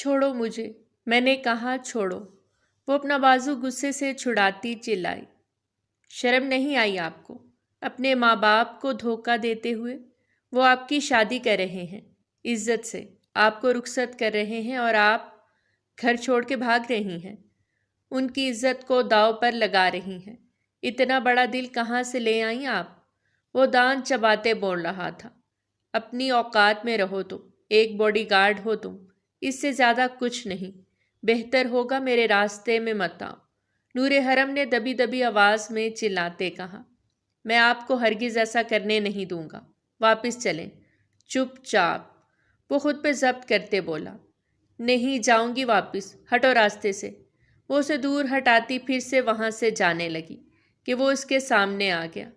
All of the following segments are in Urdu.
چھوڑو مجھے، میں نے کہا چھوڑو۔ وہ اپنا بازو غصے سے چھڑاتی چلائی۔ شرم نہیں آئی آپ کو؟ اپنے ماں باپ کو دھوکہ دیتے ہوئے؟ وہ آپ کی شادی کر رہے ہیں، عزت سے آپ کو رخصت کر رہے ہیں اور آپ گھر چھوڑ کے بھاگ رہی ہیں، ان کی عزت کو داؤ پر لگا رہی ہیں۔ اتنا بڑا دل کہاں سے لے آئیں آپ؟ وہ دان چباتے بول رہا تھا۔ اپنی اوقات میں رہو تم، ایک باڈی گارڈ ہو تم، اس سے زیادہ کچھ نہیں۔ بہتر ہوگا میرے راستے میں مت آؤ، نور حرم نے دبی دبی آواز میں چلاتے کہا۔ میں آپ کو ہرگز ایسا کرنے نہیں دوں گا، واپس چلیں، چپ چاپ۔ وہ خود پہ ضبط کرتے بولا، نہیں جاؤں گی واپس، ہٹو راستے سے۔ وہ اسے دور ہٹاتی پھر سے وہاں سے جانے لگی کہ وہ اس کے سامنے آ گیا۔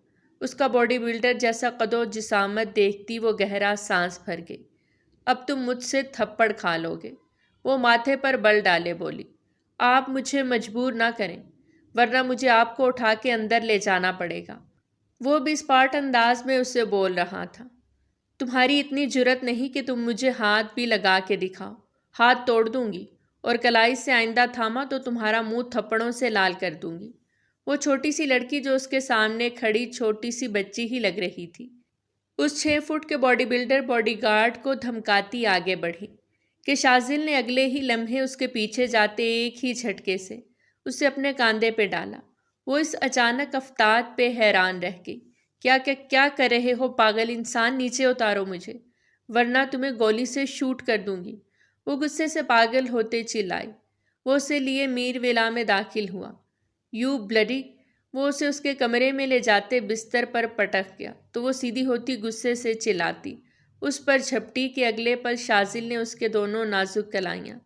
اس کا باڈی بلڈر جیسا قد و جسامت دیکھتی وہ گہرا سانس بھر گئی۔ اب تم مجھ سے تھپڑ کھا لو گے۔ وہ ماتھے پر بل ڈالے بولی، آپ مجھے مجبور نہ کریں، ورنہ مجھے آپ کو اٹھا کے اندر لے جانا پڑے گا۔ وہ بھی اسپاٹ انداز میں اسے بول رہا تھا۔ تمہاری اتنی جرت نہیں کہ تم مجھے ہاتھ بھی لگا کے دکھاؤ، ہاتھ توڑ دوں گی، اور کلائی سے آئندہ تھاما تو تمہارا منہ تھپڑوں سے لال کر دوں گی۔ وہ چھوٹی سی لڑکی جو اس کے سامنے کھڑی چھوٹی سی بچی ہی لگ رہی تھی، اس 6 فٹ کے باڈی بلڈر باڈی گارڈ کو دھمکاتی آگے بڑھی کہ شازل نے اگلے ہی لمحے اس کے پیچھے جاتے ایک ہی جھٹکے سے اسے اپنے کاندھے پہ ڈالا۔ وہ اس اچانک افتاد پہ حیران رہ گئی۔ کیا کر رہے ہو پاگل انسان، نیچے اتارو مجھے، ورنہ تمہیں گولی سے شوٹ کر دوں گی۔ وہ غصے سے پاگل ہوتے چلائی۔ وہ اسے لیے میر ولا میں داخل ہوا۔ You bloody! وہ اسے اس کے کمرے میں لے جاتے بستر پر پٹک گیا تو وہ سیدھی ہوتی غصے سے چلاتی اس پر جھپٹی کہ اگلے پل شازل نے اس کے دونوں نازک کلائیاں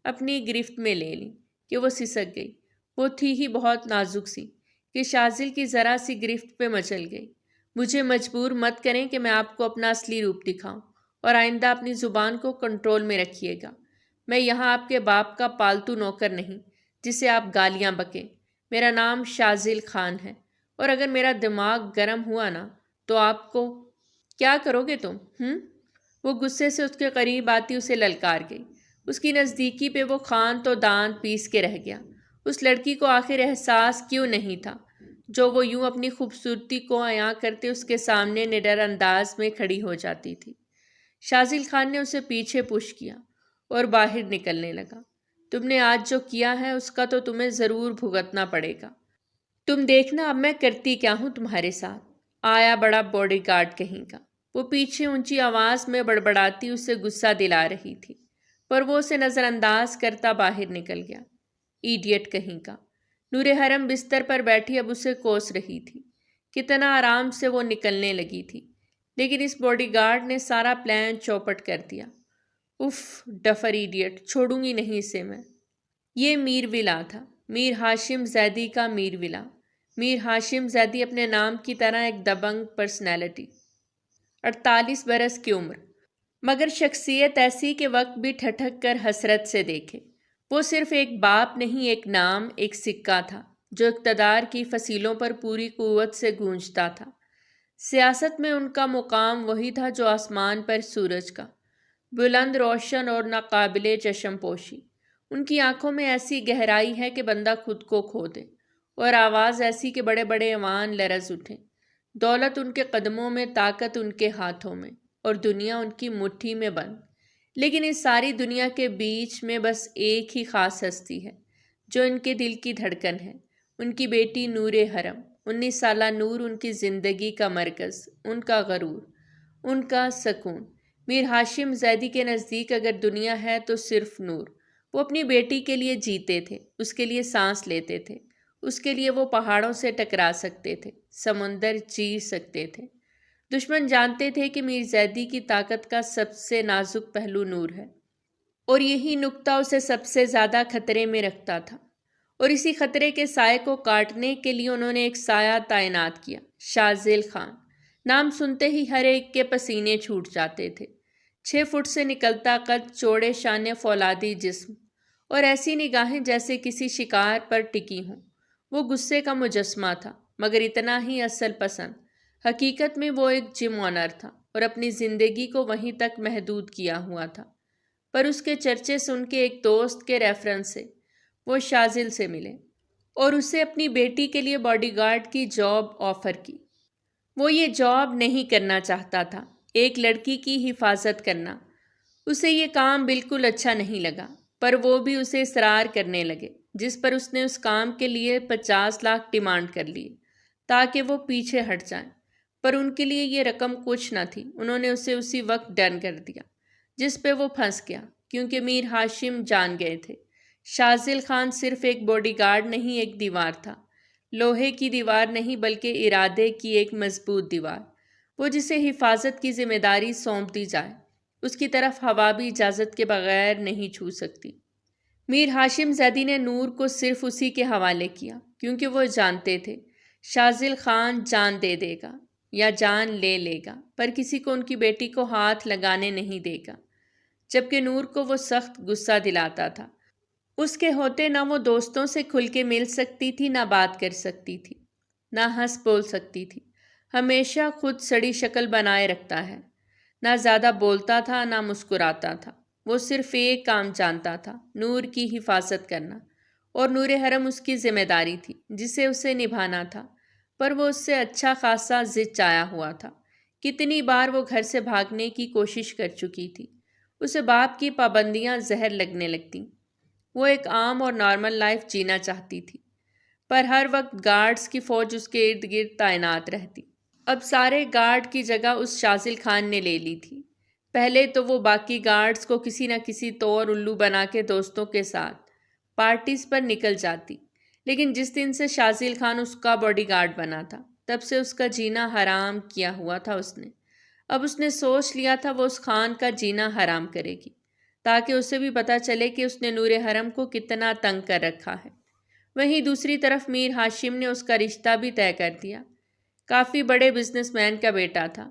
اپنی گرفت میں لے لیں کہ وہ سسک گئی۔ وہ تھی ہی بہت نازک سی کہ شازل کی ذرا سی گرفت پہ مچل گئی۔ مجھے مجبور مت کریں کہ میں آپ کو اپنا اصلی روپ دکھاؤں، اور آئندہ اپنی زبان کو کنٹرول میں رکھیے گا۔ میں یہاں آپ کے باپ کا پالتو نوکر نہیں جسے آپ گالیاں بکیں۔ میرا نام شازل خان ہے، اور اگر میرا دماغ گرم ہوا نا تو آپ کو کیا کرو گے تم؟ وہ غصے سے اس کے قریب آتی اسے للکار گئی۔ اس کی نزدیکی پہ وہ خان تو دانت پیس کے رہ گیا۔ اس لڑکی کو آخر احساس کیوں نہیں تھا جو وہ یوں اپنی خوبصورتی کو عیاں کرتے اس کے سامنے نڈر انداز میں کھڑی ہو جاتی تھی۔ شازل خان نے اسے پیچھے پش کیا اور باہر نکلنے لگا۔ تم نے آج جو کیا ہے اس کا تو تمہیں ضرور بھگتنا پڑے گا۔ تم دیکھنا اب میں کرتی کیا ہوں تمہارے ساتھ۔ آیا بڑا باڈی گارڈ کہیں کا۔ وہ پیچھے اونچی آواز میں بڑبڑاتی اسے غصہ دلا رہی تھی، پر وہ اسے نظر انداز کرتا باہر نکل گیا۔ ایڈیٹ کہیں کا۔ نور حرم بستر پر بیٹھی اب اسے کوس رہی تھی۔ کتنا آرام سے وہ نکلنے لگی تھی، لیکن اس باڈی گارڈ نے سارا پلان چوپٹ کر دیا۔ اف، ڈفر ایڈیٹ، چھوڑوں گی نہیں اسے میں۔ یہ میر ولا تھا، میر ہاشم زیدی کا میر ولا۔ میر ہاشم زیدی اپنے نام کی طرح ایک دبنگ پرسنالٹی، 48 برس کی عمر، مگر شخصیت ایسی کہ وقت بھی ٹھٹک کر حسرت سے دیکھے۔ وہ صرف ایک باپ نہیں، ایک نام، ایک سکہ تھا جو اقتدار کی فصیلوں پر پوری قوت سے گونجتا تھا۔ سیاست میں ان کا مقام وہی تھا جو آسمان پر سورج کا، بلند، روشن اور ناقابل چشم پوشی۔ ان کی آنکھوں میں ایسی گہرائی ہے کہ بندہ خود کو کھو دے، اور آواز ایسی کہ بڑے بڑے ایوان لرز اٹھیں۔ دولت ان کے قدموں میں، طاقت ان کے ہاتھوں میں، اور دنیا ان کی مٹھی میں بند۔ لیکن اس ساری دنیا کے بیچ میں بس ایک ہی خاص ہستی ہے جو ان کے دل کی دھڑکن ہے، ان کی بیٹی نور حرم۔ 19 سالہ نور ان کی زندگی کا مرکز، ان کا غرور، ان کا سکون۔ میر ہاشم زیدی کے نزدیک اگر دنیا ہے تو صرف نور۔ وہ اپنی بیٹی کے لیے جیتے تھے، اس کے لیے سانس لیتے تھے، اس کے لیے وہ پہاڑوں سے ٹکرا سکتے تھے، سمندر چیر سکتے تھے۔ دشمن جانتے تھے کہ میر زیدی کی طاقت کا سب سے نازک پہلو نور ہے، اور یہی نکتہ اسے سب سے زیادہ خطرے میں رکھتا تھا، اور اسی خطرے کے سائے کو کاٹنے کے لیے انہوں نے ایک سایہ تعینات کیا، شازل خان۔ نام سنتے ہی ہر ایک کے پسینے چھوٹ جاتے تھے۔ 6 فٹ سے نکلتا قد، چوڑے شانے، فولادی جسم، اور ایسی نگاہیں جیسے کسی شکار پر ٹکی ہوں۔ وہ غصے کا مجسمہ تھا، مگر اتنا ہی اصل پسند۔ حقیقت میں وہ ایک جم آنر تھا، اور اپنی زندگی کو وہیں تک محدود کیا ہوا تھا۔ پر اس کے چرچے سن کے ایک دوست کے ریفرنس سے وہ شازل سے ملے اور اسے اپنی بیٹی کے لیے باڈی گارڈ کی جاب آفر کی۔ وہ یہ جاب نہیں کرنا چاہتا تھا، ایک لڑکی کی حفاظت کرنا۔ اسے یہ کام بالکل اچھا نہیں لگا، پر وہ بھی اسے اصرار کرنے لگے، جس پر اس نے اس کام کے لیے 50 لاکھ ڈیمانڈ کر لیے تاکہ وہ پیچھے ہٹ جائیں۔ پر ان کے لیے یہ رقم کچھ نہ تھی، انہوں نے اسے اسی وقت ڈن کر دیا، جس پہ وہ پھنس گیا، کیونکہ میر ہاشم جان گئے تھے شازل خان صرف ایک باڈی گارڈ نہیں، ایک دیوار تھا، لوہے کی دیوار نہیں بلکہ ارادے کی ایک مضبوط دیوار، وہ جسے حفاظت کی ذمہ داری سونپ دی جائے اس کی طرف ہوا بھی اجازت کے بغیر نہیں چھو سکتی۔ میر ہاشم زیدی نے نور کو صرف اسی کے حوالے کیا، کیونکہ وہ جانتے تھے شازل خان جان دے دے گا یا جان لے لے گا، پر کسی کو ان کی بیٹی کو ہاتھ لگانے نہیں دے گا، جبکہ نور کو وہ سخت غصہ دلاتا تھا۔ اس کے ہوتے نہ وہ دوستوں سے کھل کے مل سکتی تھی، نہ بات کر سکتی تھی، نہ ہنس بول سکتی تھی، ہمیشہ خود سڑی شکل بنائے رکھتا ہے، نہ زیادہ بولتا تھا نہ مسکراتا تھا۔ وہ صرف ایک کام جانتا تھا، نور کی حفاظت کرنا، اور نور حرم اس کی ذمہ داری تھی جسے اسے نبھانا تھا، پر وہ اس سے اچھا خاصا زچ آیا ہوا تھا۔ کتنی بار وہ گھر سے بھاگنے کی کوشش کر چکی تھی، اسے باپ کی پابندیاں زہر لگنے لگتیں۔ وہ ایک عام اور نارمل لائف جینا چاہتی تھی، پر ہر وقت گارڈز کی فوج اس کے ارد گرد تعینات رہتی۔ اب سارے گارڈ کی جگہ اس شازل خان نے لے لی تھی۔ پہلے تو وہ باقی گارڈز کو کسی نہ کسی طور الو بنا کے دوستوں کے ساتھ پارٹیز پر نکل جاتی، لیکن جس دن سے شازل خان اس کا باڈی گارڈ بنا تھا تب سے اس کا جینا حرام کیا ہوا تھا اس نے۔ اب اس نے سوچ لیا تھا وہ اس خان کا جینا حرام کرے گی، تاکہ اسے بھی پتہ چلے کہ اس نے نور حرم کو کتنا تنگ کر رکھا ہے۔ وہیں دوسری طرف میر ہاشم نے اس کا رشتہ بھی طے کر دیا۔ کافی بڑے بزنس مین کا بیٹا تھا،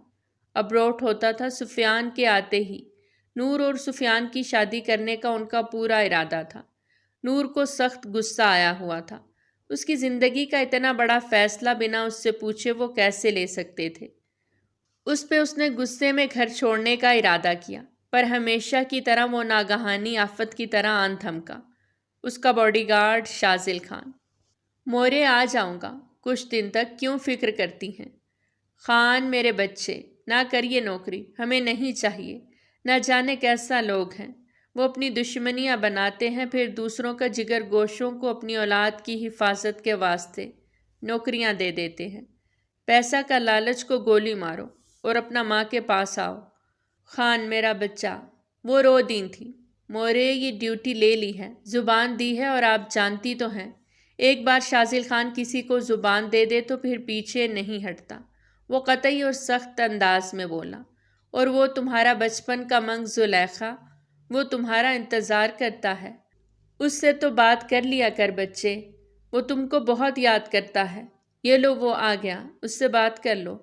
ابروٹ ہوتا تھا۔ سفیان کے آتے ہی نور اور سفیان کی شادی کرنے کا ان کا پورا ارادہ تھا۔ نور کو سخت غصہ آیا ہوا تھا، اس کی زندگی کا اتنا بڑا فیصلہ بنا اس سے پوچھے وہ کیسے لے سکتے تھے۔ اس پہ اس نے غصے میں گھر چھوڑنے کا ارادہ کیا، پر ہمیشہ کی طرح وہ ناگہانی آفت کی طرح آن تھمکا۔ اس کا باڈی گارڈ شازل خان۔ مورے آ جاؤں گا کچھ دن تک، کیوں فکر کرتی ہیں؟ خان میرے بچے، نہ کریے نوکری، ہمیں نہیں چاہیے۔ نہ جانے کیسا لوگ ہیں، وہ اپنی دشمنیاں بناتے ہیں، پھر دوسروں کا جگر گوشوں کو اپنی اولاد کی حفاظت کے واسطے نوکریاں دے دیتے ہیں۔ پیسہ کا لالچ کو گولی مارو اور اپنا ماں کے پاس آؤ۔ خان میرا بچہ، وہ رو دین تھی۔ مورے یہ ڈیوٹی لے لی ہے، زبان دی ہے، اور آپ جانتی تو ہیں ایک بار شازل خان کسی کو زبان دے دے تو پھر پیچھے نہیں ہٹتا۔ وہ قطعی اور سخت انداز میں بولا، اور وہ تمہارا بچپن کا منگ زلیخا، وہ تمہارا انتظار کرتا ہے، اس سے تو بات کر لیا کر بچے، وہ تم کو بہت یاد کرتا ہے۔ یہ لو وہ آ گیا، اس سے بات کر لو۔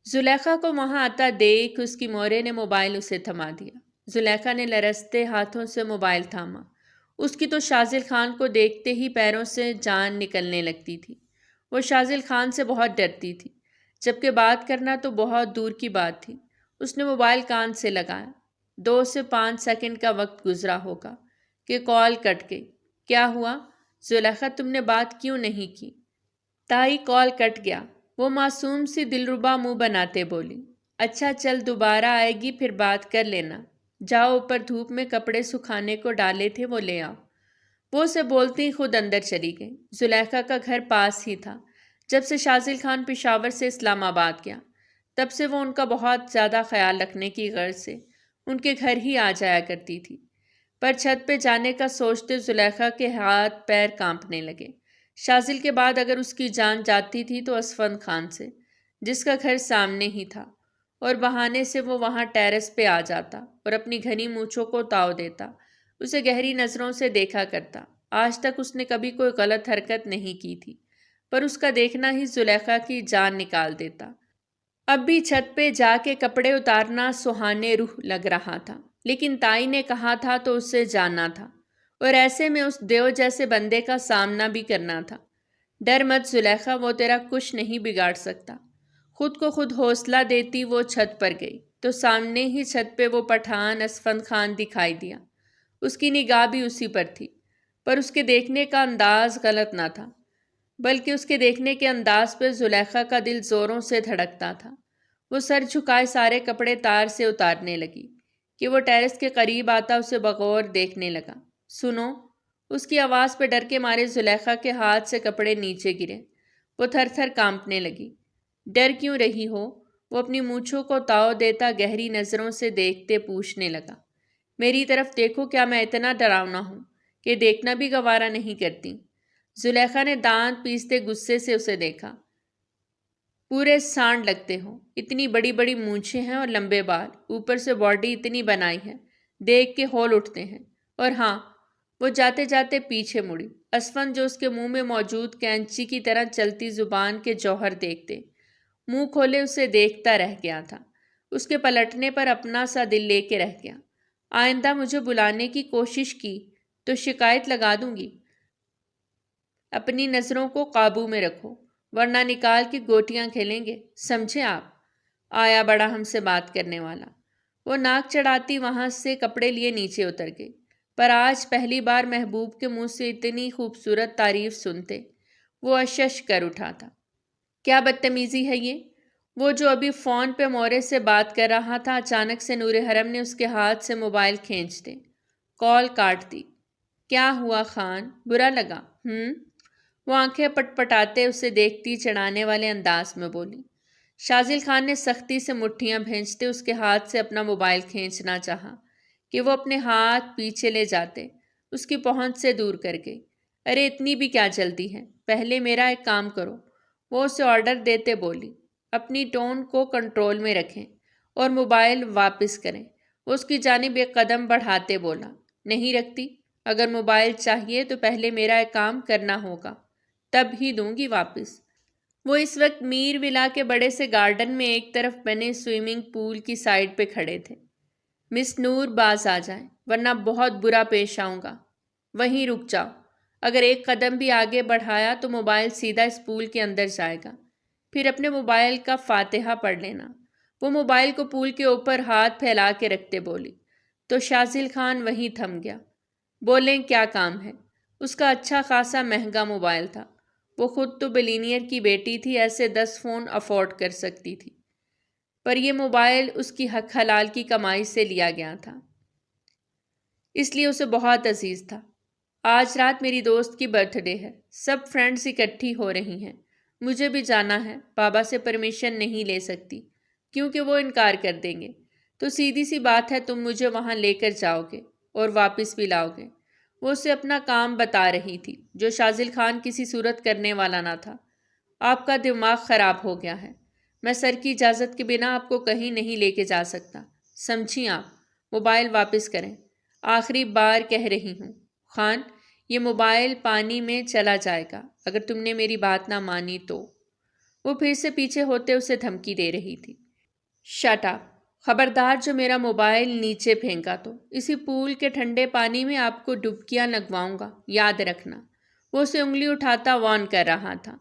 زلیخا کو وہاں آتا دیکھ اس کی مورے نے موبائل اسے تھما دیا۔ زلیخا نے لرزتے ہاتھوں سے موبائل تھاما۔ اس کی تو شازل خان کو دیکھتے ہی پیروں سے جان نکلنے لگتی تھی۔ وہ شازل خان سے بہت ڈرتی تھی، جبکہ بات کرنا تو بہت دور کی بات تھی۔ اس نے موبائل کان سے لگایا۔ 2 سے 5 سیکنڈ کا وقت گزرا ہوگا کہ کال کٹ گئی۔ کیا ہوا زلیخا، تم نے بات کیوں نہیں کی؟ تائی کال کٹ گیا، وہ معصوم سی دلربا منہ بناتے بولی۔ اچھا چل، دوبارہ آئے گی پھر بات کر لینا۔ جاؤ اوپر دھوپ میں کپڑے سکھانے کو ڈالے تھے وہ لے آؤ۔ وہ اسے بولتی ہی خود اندر چلی گئی۔ زلیخا کا گھر پاس ہی تھا۔ جب سے شازل خان پشاور سے اسلام آباد گیا تب سے وہ ان کا بہت زیادہ خیال رکھنے کی غرض سے ان کے گھر ہی آ جایا کرتی تھی، پر چھت پہ جانے کا سوچتے زلیخا کے ہاتھ پیر کانپنے لگے۔ شازل کے بعد اگر اس کی جان جاتی تھی تو اسفند خان سے، جس کا گھر سامنے ہی تھا، اور بہانے سے وہ وہاں ٹیرس پہ آ جاتا اور اپنی گھنی مونچھوں کو تاؤ دیتا، اسے گہری نظروں سے دیکھا کرتا۔ آج تک اس نے کبھی کوئی غلط حرکت نہیں کی تھی، پر اس کا دیکھنا ہی زلیخا کی جان نکال دیتا۔ اب بھی چھت پہ جا کے کپڑے اتارنا سہانے روح لگ رہا تھا، لیکن تائی نے کہا تھا تو اسے جاننا تھا، اور ایسے میں اس دیو جیسے بندے کا سامنا بھی کرنا تھا۔ ڈر مت زلیخا، وہ تیرا کچھ نہیں بگاڑ سکتا۔ خود کو خود حوصلہ دیتی وہ چھت پر گئی تو سامنے ہی چھت پہ وہ پٹھان اسفند خان دکھائی دیا۔ اس کی نگاہ بھی اسی پر تھی، پر اس کے دیکھنے کا انداز غلط نہ تھا، بلکہ اس کے دیکھنے کے انداز پہ زلیخا کا دل زوروں سے دھڑکتا تھا۔ وہ سر جھکائے سارے کپڑے تار سے اتارنے لگی کہ وہ ٹیرس کے قریب آتا اسے بغور دیکھنے لگا۔ سنو، اس کی آواز پہ ڈر کے مارے زلیخا کے ہاتھ سے کپڑے نیچے گرے۔ وہ تھر تھر کانپنے لگی۔ ڈر کیوں رہی ہو؟ وہ اپنی مونچھوں کو تاؤ دیتا گہری نظروں سے دیکھتے پوچھنے لگا۔ میری طرف دیکھو، کیا میں اتنا ڈراؤنا ہوں کہ دیکھنا بھی گوارا نہیں کرتی؟ زلیخا نے دانت پیستے غصے سے اسے دیکھا۔ پورے سانڈ لگتے ہو، اتنی بڑی بڑی مونچھیں ہیں اور لمبے بال، اوپر سے باڈی اتنی بنائی ہے، دیکھ کے ہول اٹھتے ہیں۔ اور ہاں، وہ جاتے جاتے پیچھے مڑی۔ اسفند جو اس کے منہ میں موجود کینچی کی طرح چلتی زبان کے جوہر دیکھتے منہ کھولے اسے دیکھتا رہ گیا تھا۔ اس کے پلٹنے پر اپنا سا دل لے کے رہ گیا۔ آئندہ مجھے بلانے کی کوشش کی تو شکایت لگا دوں گی۔ اپنی نظروں کو قابو میں رکھو، ورنہ نکال کے گوٹیاں کھیلیں گے، سمجھے آپ؟ آیا بڑا ہم سے بات کرنے والا۔ وہ ناک چڑھاتی وہاں سے کپڑے لیے نیچے اتر گئی، پر آج پہلی بار محبوب کے منہ سے اتنی خوبصورت تعریف سنتے وہ اشش کر اٹھا تھا۔ کیا بدتمیزی ہے یہ؟ وہ جو ابھی فون پہ مورے سے بات کر رہا تھا، اچانک سے نور حرم نے اس کے ہاتھ سے موبائل کھینچتے کال کاٹ دی۔ کیا ہوا خان؟ برا لگا؟ وہ آنکھیں پٹپٹاتے اسے دیکھتی چڑھانے والے انداز میں بولی۔ شازل خان نے سختی سے مٹھیاں بھینچتے اس کے ہاتھ سے اپنا موبائل کھینچنا چاہا کہ وہ اپنے ہاتھ پیچھے لے جاتے اس کی پہنچ سے دور کر گئی۔ ارے اتنی بھی کیا جلدی ہے؟ پہلے میرا ایک کام کرو، وہ اسے آرڈر دیتے بولی۔ اپنی ٹون کو کنٹرول میں رکھیں اور موبائل واپس کریں۔ وہ اس کی جانب ایک قدم بڑھاتے بولا۔ نہیں رکھتی؟ اگر موبائل چاہیے تو پہلے میرا ایک کام کرنا ہوگا، تب ہی دوں گی واپس۔ وہ اس وقت میر ولا کے بڑے سے گارڈن میں ایک طرف بنے سوئمنگ پول کی سائڈ پہ کھڑے تھے۔ مس نور باز آ جائیں، ورنہ بہت برا پیش آؤں گا۔ وہیں رک جاؤ، اگر ایک قدم بھی آگے بڑھایا تو موبائل سیدھا اس پول کے اندر جائے گا، پھر اپنے موبائل کا فاتحہ پڑھ لینا۔ وہ موبائل کو پول کے اوپر ہاتھ پھیلا کے رکھتے بولی تو شازل خان وہیں تھم گیا۔ بولیں کیا کام ہے؟ اس کا اچھا خاصا مہنگا موبائل تھا۔ وہ خود تو بلینئر کی بیٹی تھی، ایسے 10 فون افورڈ کر سکتی تھی، پر یہ موبائل اس کی حق حلال کی کمائی سے لیا گیا تھا، اس لیے اسے بہت عزیز تھا۔ آج رات میری دوست کی برتھ ڈے ہے، سب فرینڈز اکٹھی ہو رہی ہیں، مجھے بھی جانا ہے۔ بابا سے پرمیشن نہیں لے سکتی کیونکہ وہ انکار کر دیں گے، تو سیدھی سی بات ہے تم مجھے وہاں لے کر جاؤ گے اور واپس بھی لاؤ گے۔ وہ اسے اپنا کام بتا رہی تھی، جو شازل خان کسی صورت کرنے والا نہ تھا۔ آپ کا دماغ خراب ہو گیا ہے، میں سر کی اجازت کے بنا آپ کو کہیں نہیں لے کے جا سکتا، سمجھی آپ؟ موبائل واپس کریں، آخری بار کہہ رہی ہوں۔ خان، یہ موبائل پانی میں چلا جائے گا اگر تم نے میری بات نہ مانی تو۔ وہ پھر سے پیچھے ہوتے اسے دھمکی دے رہی تھی۔ شٹ اپ، خبردار جو میرا موبائل نیچے پھینکا تو اسی پول کے ٹھنڈے پانی میں آپ کو ڈبکیاں لگواؤں گا، یاد رکھنا۔ وہ اسے انگلی اٹھاتا وارن کر رہا تھا،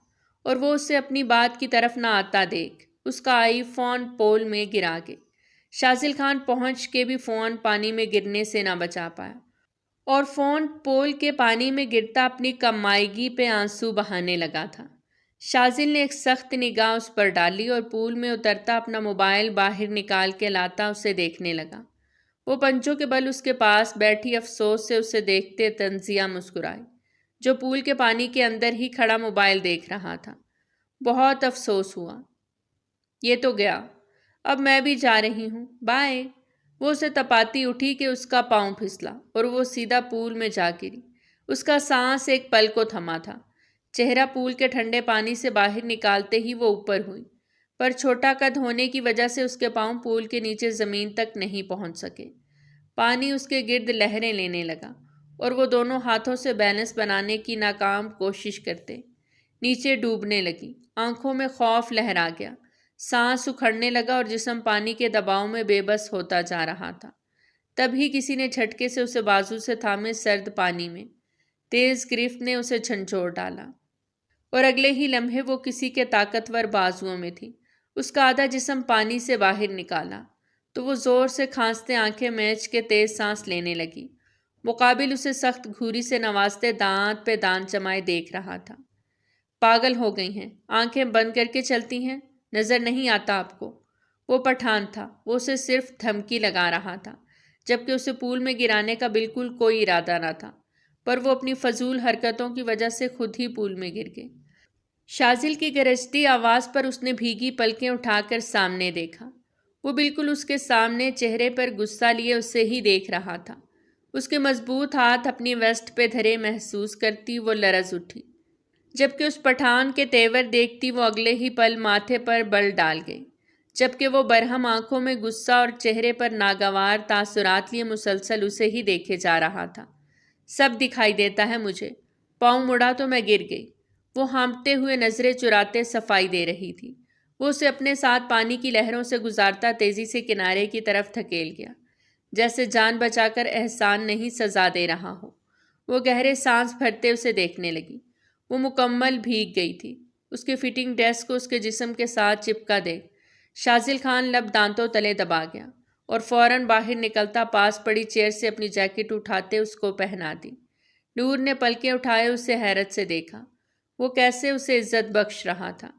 اور وہ اسے اپنی بات کی طرف نہ آتا دیکھ اس کا آئی فون پول میں گرا گئی۔ شازل خان پہنچ کے بھی فون پانی میں گرنے سے نہ بچا پایا، اور فون پول کے پانی میں گرتا اپنی کمائیگی پہ آنسو بہانے لگا تھا۔ شازل نے ایک سخت نگاہ اس پر ڈالی اور پول میں اترتا اپنا موبائل باہر نکال کے لاتا اسے دیکھنے لگا۔ وہ پنجوں کے بل اس کے پاس بیٹھی افسوس سے اسے دیکھتے تنزیہ مسکرائی، جو پول کے پانی کے اندر ہی کھڑا موبائل دیکھ رہا تھا۔ بہت افسوس ہوا، یہ تو گیا، اب میں بھی جا رہی ہوں، بائے۔ وہ اسے تپاتی اٹھی کہ اس کا پاؤں پھسلا اور وہ سیدھا پول میں جا گری۔ اس کا سانس ایک پل کو تھما تھا۔ چہرہ پول کے ٹھنڈے پانی سے باہر نکالتے ہی وہ اوپر ہوئی، پر چھوٹا قد ہونے کی وجہ سے اس کے پاؤں پول کے نیچے زمین تک نہیں پہنچ سکے۔ پانی اس کے گرد لہریں لینے لگا اور وہ دونوں ہاتھوں سے بیلنس بنانے کی ناکام کوشش کرتے نیچے ڈوبنے لگی۔ آنکھوں میں خوف لہرا گیا، سانس اکھڑنے لگا اور جسم پانی کے دباؤ میں بے بس ہوتا جا رہا تھا۔ تبھی کسی نے جھٹکے سے اسے بازو سے تھامے سرد پانی میں تیز گرفت نے اسے جھنجھوڑ ڈالا، اور اگلے ہی لمحے وہ کسی کے طاقتور بازوؤں میں تھی۔ اس کا آدھا جسم پانی سے باہر نکالا تو وہ زور سے کھانستے آنکھیں میچ کے تیز سانس لینے لگی۔ مقابل اسے سخت گھوری سے نوازتے دانت پہ دانت جمائے دیکھ رہا تھا۔ پاگل ہو گئی ہیں، آنکھیں بند کر کے چلتی ہیں، نظر نہیں آتا آپ کو؟ وہ پٹھان تھا، وہ اسے صرف دھمکی لگا رہا تھا، جبکہ اسے پول میں گرانے کا بالکل کوئی ارادہ نہ تھا، پر وہ اپنی فضول حرکتوں کی وجہ سے خود ہی پول میں گر گئے۔ شازل کی گرجتی آواز پر اس نے بھیگی پلکیں اٹھا کر سامنے دیکھا۔ وہ بالکل اس کے سامنے چہرے پر غصہ لیے اسے ہی دیکھ رہا تھا۔ اس کے مضبوط ہاتھ اپنی ویسٹ پہ دھرے محسوس کرتی وہ لرز اٹھی، جبکہ اس پٹھان کے تیور دیکھتی وہ اگلے ہی پل ماتھے پر بل ڈال گئی، جبکہ وہ برہم آنکھوں میں غصہ اور چہرے پر ناگوار تاثرات لیے مسلسل اسے ہی دیکھے جا رہا تھا۔ سب دکھائی دیتا ہے مجھے، پاؤں مڑا تو میں گر گئی۔ وہ ہانپتے ہوئے نظریں چراتے صفائی دے رہی تھی۔ وہ اسے اپنے ساتھ پانی کی لہروں سے گزارتا تیزی سے کنارے کی طرف دھکیل گیا، جیسے جان بچا کر احسان نہیں سزا دے رہا ہو۔ وہ گہرے سانس بھرتے اسے دیکھنے لگی۔ وہ مکمل بھیگ گئی تھی۔ اس کے فٹنگ ڈریس کو اس کے جسم کے ساتھ چپکا دیکھ شازل خان لب دانتوں تلے دبا گیا اور فوراً باہر نکلتا پاس پڑی چیئر سے اپنی جیکٹ اٹھاتے اس کو پہنا دی۔ نور نے پلکیں اٹھائے اسے حیرت سے دیکھا۔ وہ کیسے اسے عزت بخش رہا تھا،